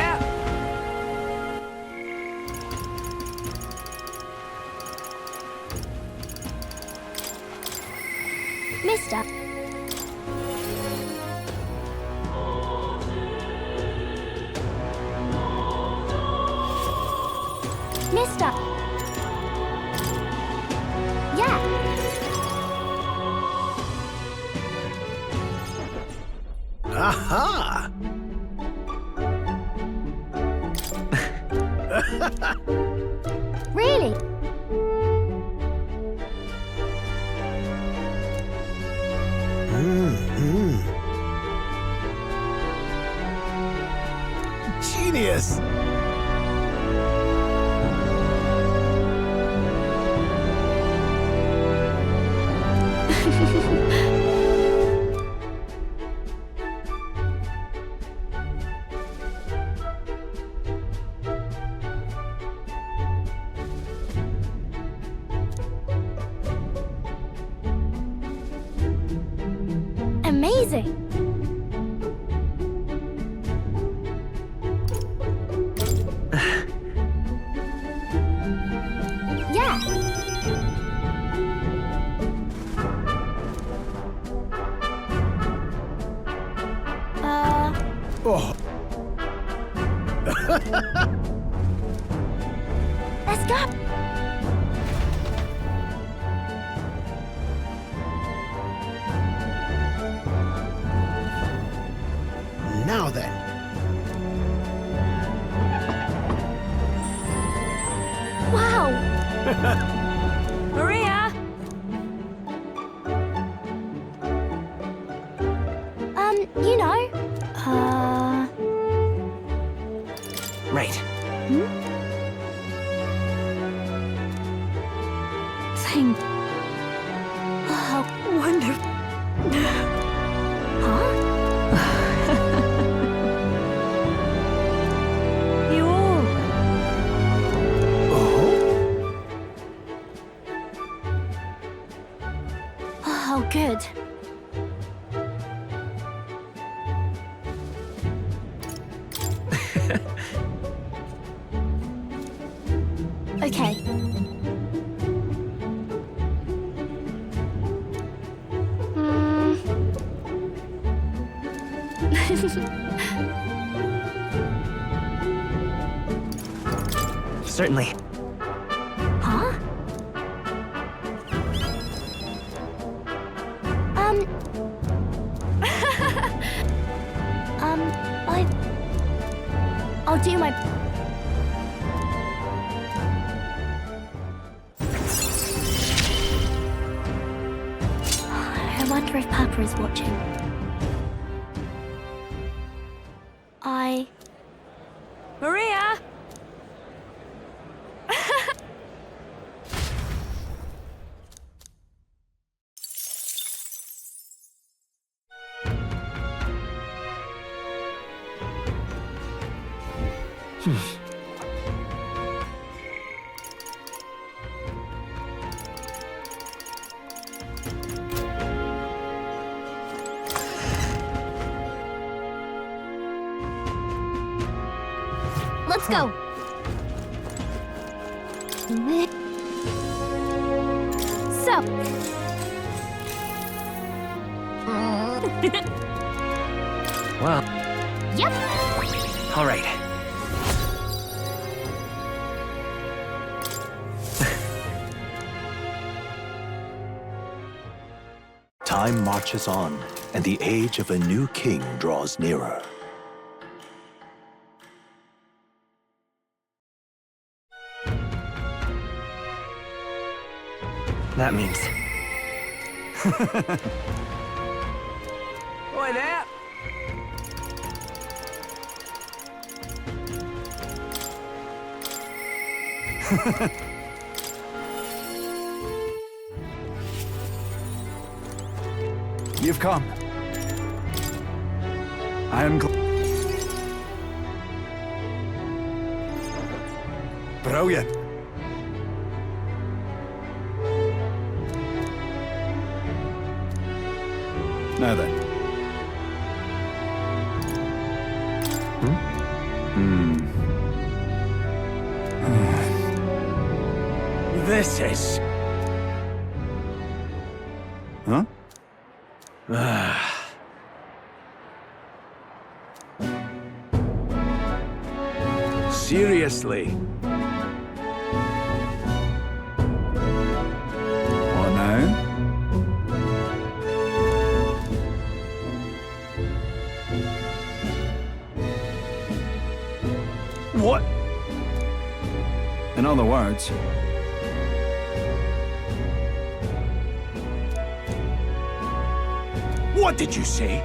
Mister. Mister. Yeah.
Aha!
Really?
Genius!
Amazing! Yeah!
Oh.
Let's go!
Now then.
Wow!
Maria!
You know,
Right.
Thank... Oh, wonderful. Huh?
You all...
Oh, good. Okay.
Certainly.
Huh? I'll do my... I wonder if Papa is watching.
Maria!
Let's go. So.
Well.
Yep.
All right.
Time marches on, and the age of a new king draws nearer.
That means...
Oi there!
You've come. I am brilliant. Now then.
This is...
Huh? Seriously? What now? What? In other words,
What did you say?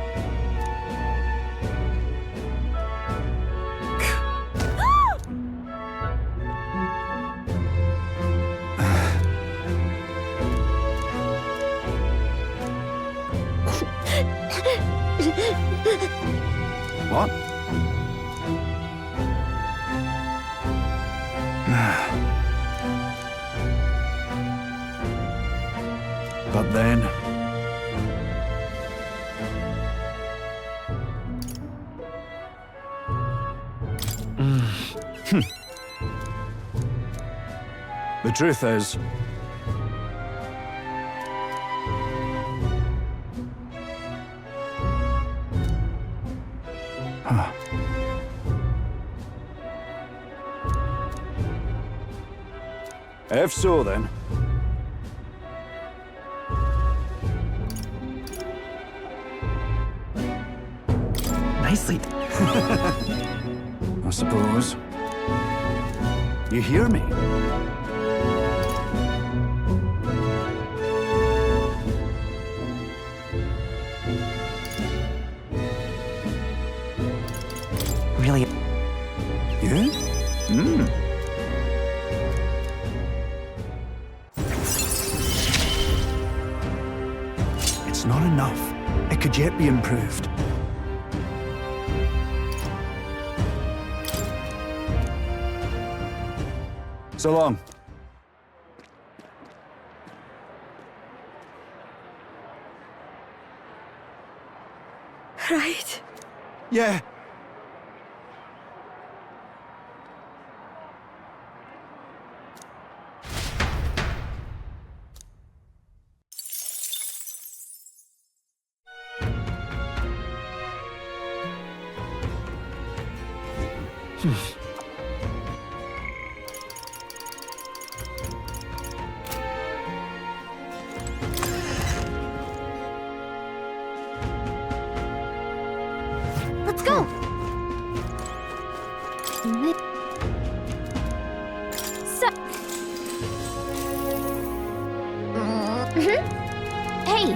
what? But then... The truth is... Huh. If so, then...
Nicely.
I suppose. You hear me?
Really?
Yeah? It's not enough. It could yet be improved. So long.
Right.
Yeah.
Let's go! So... Hey!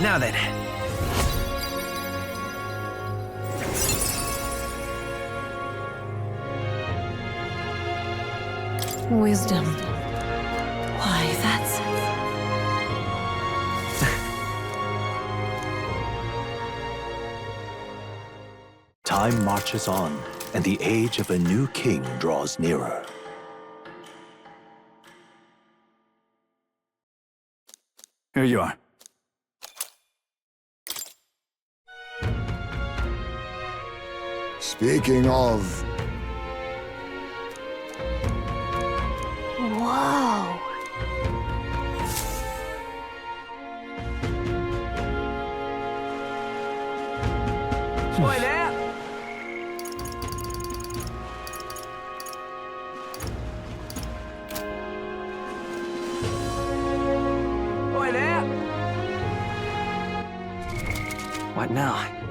Now then.
Wisdom. Why, that's...
Time marches on, and the age of a new king draws nearer.
Here you are.
Speaking of...
Whoa!
Oi there! Oi there!
What now?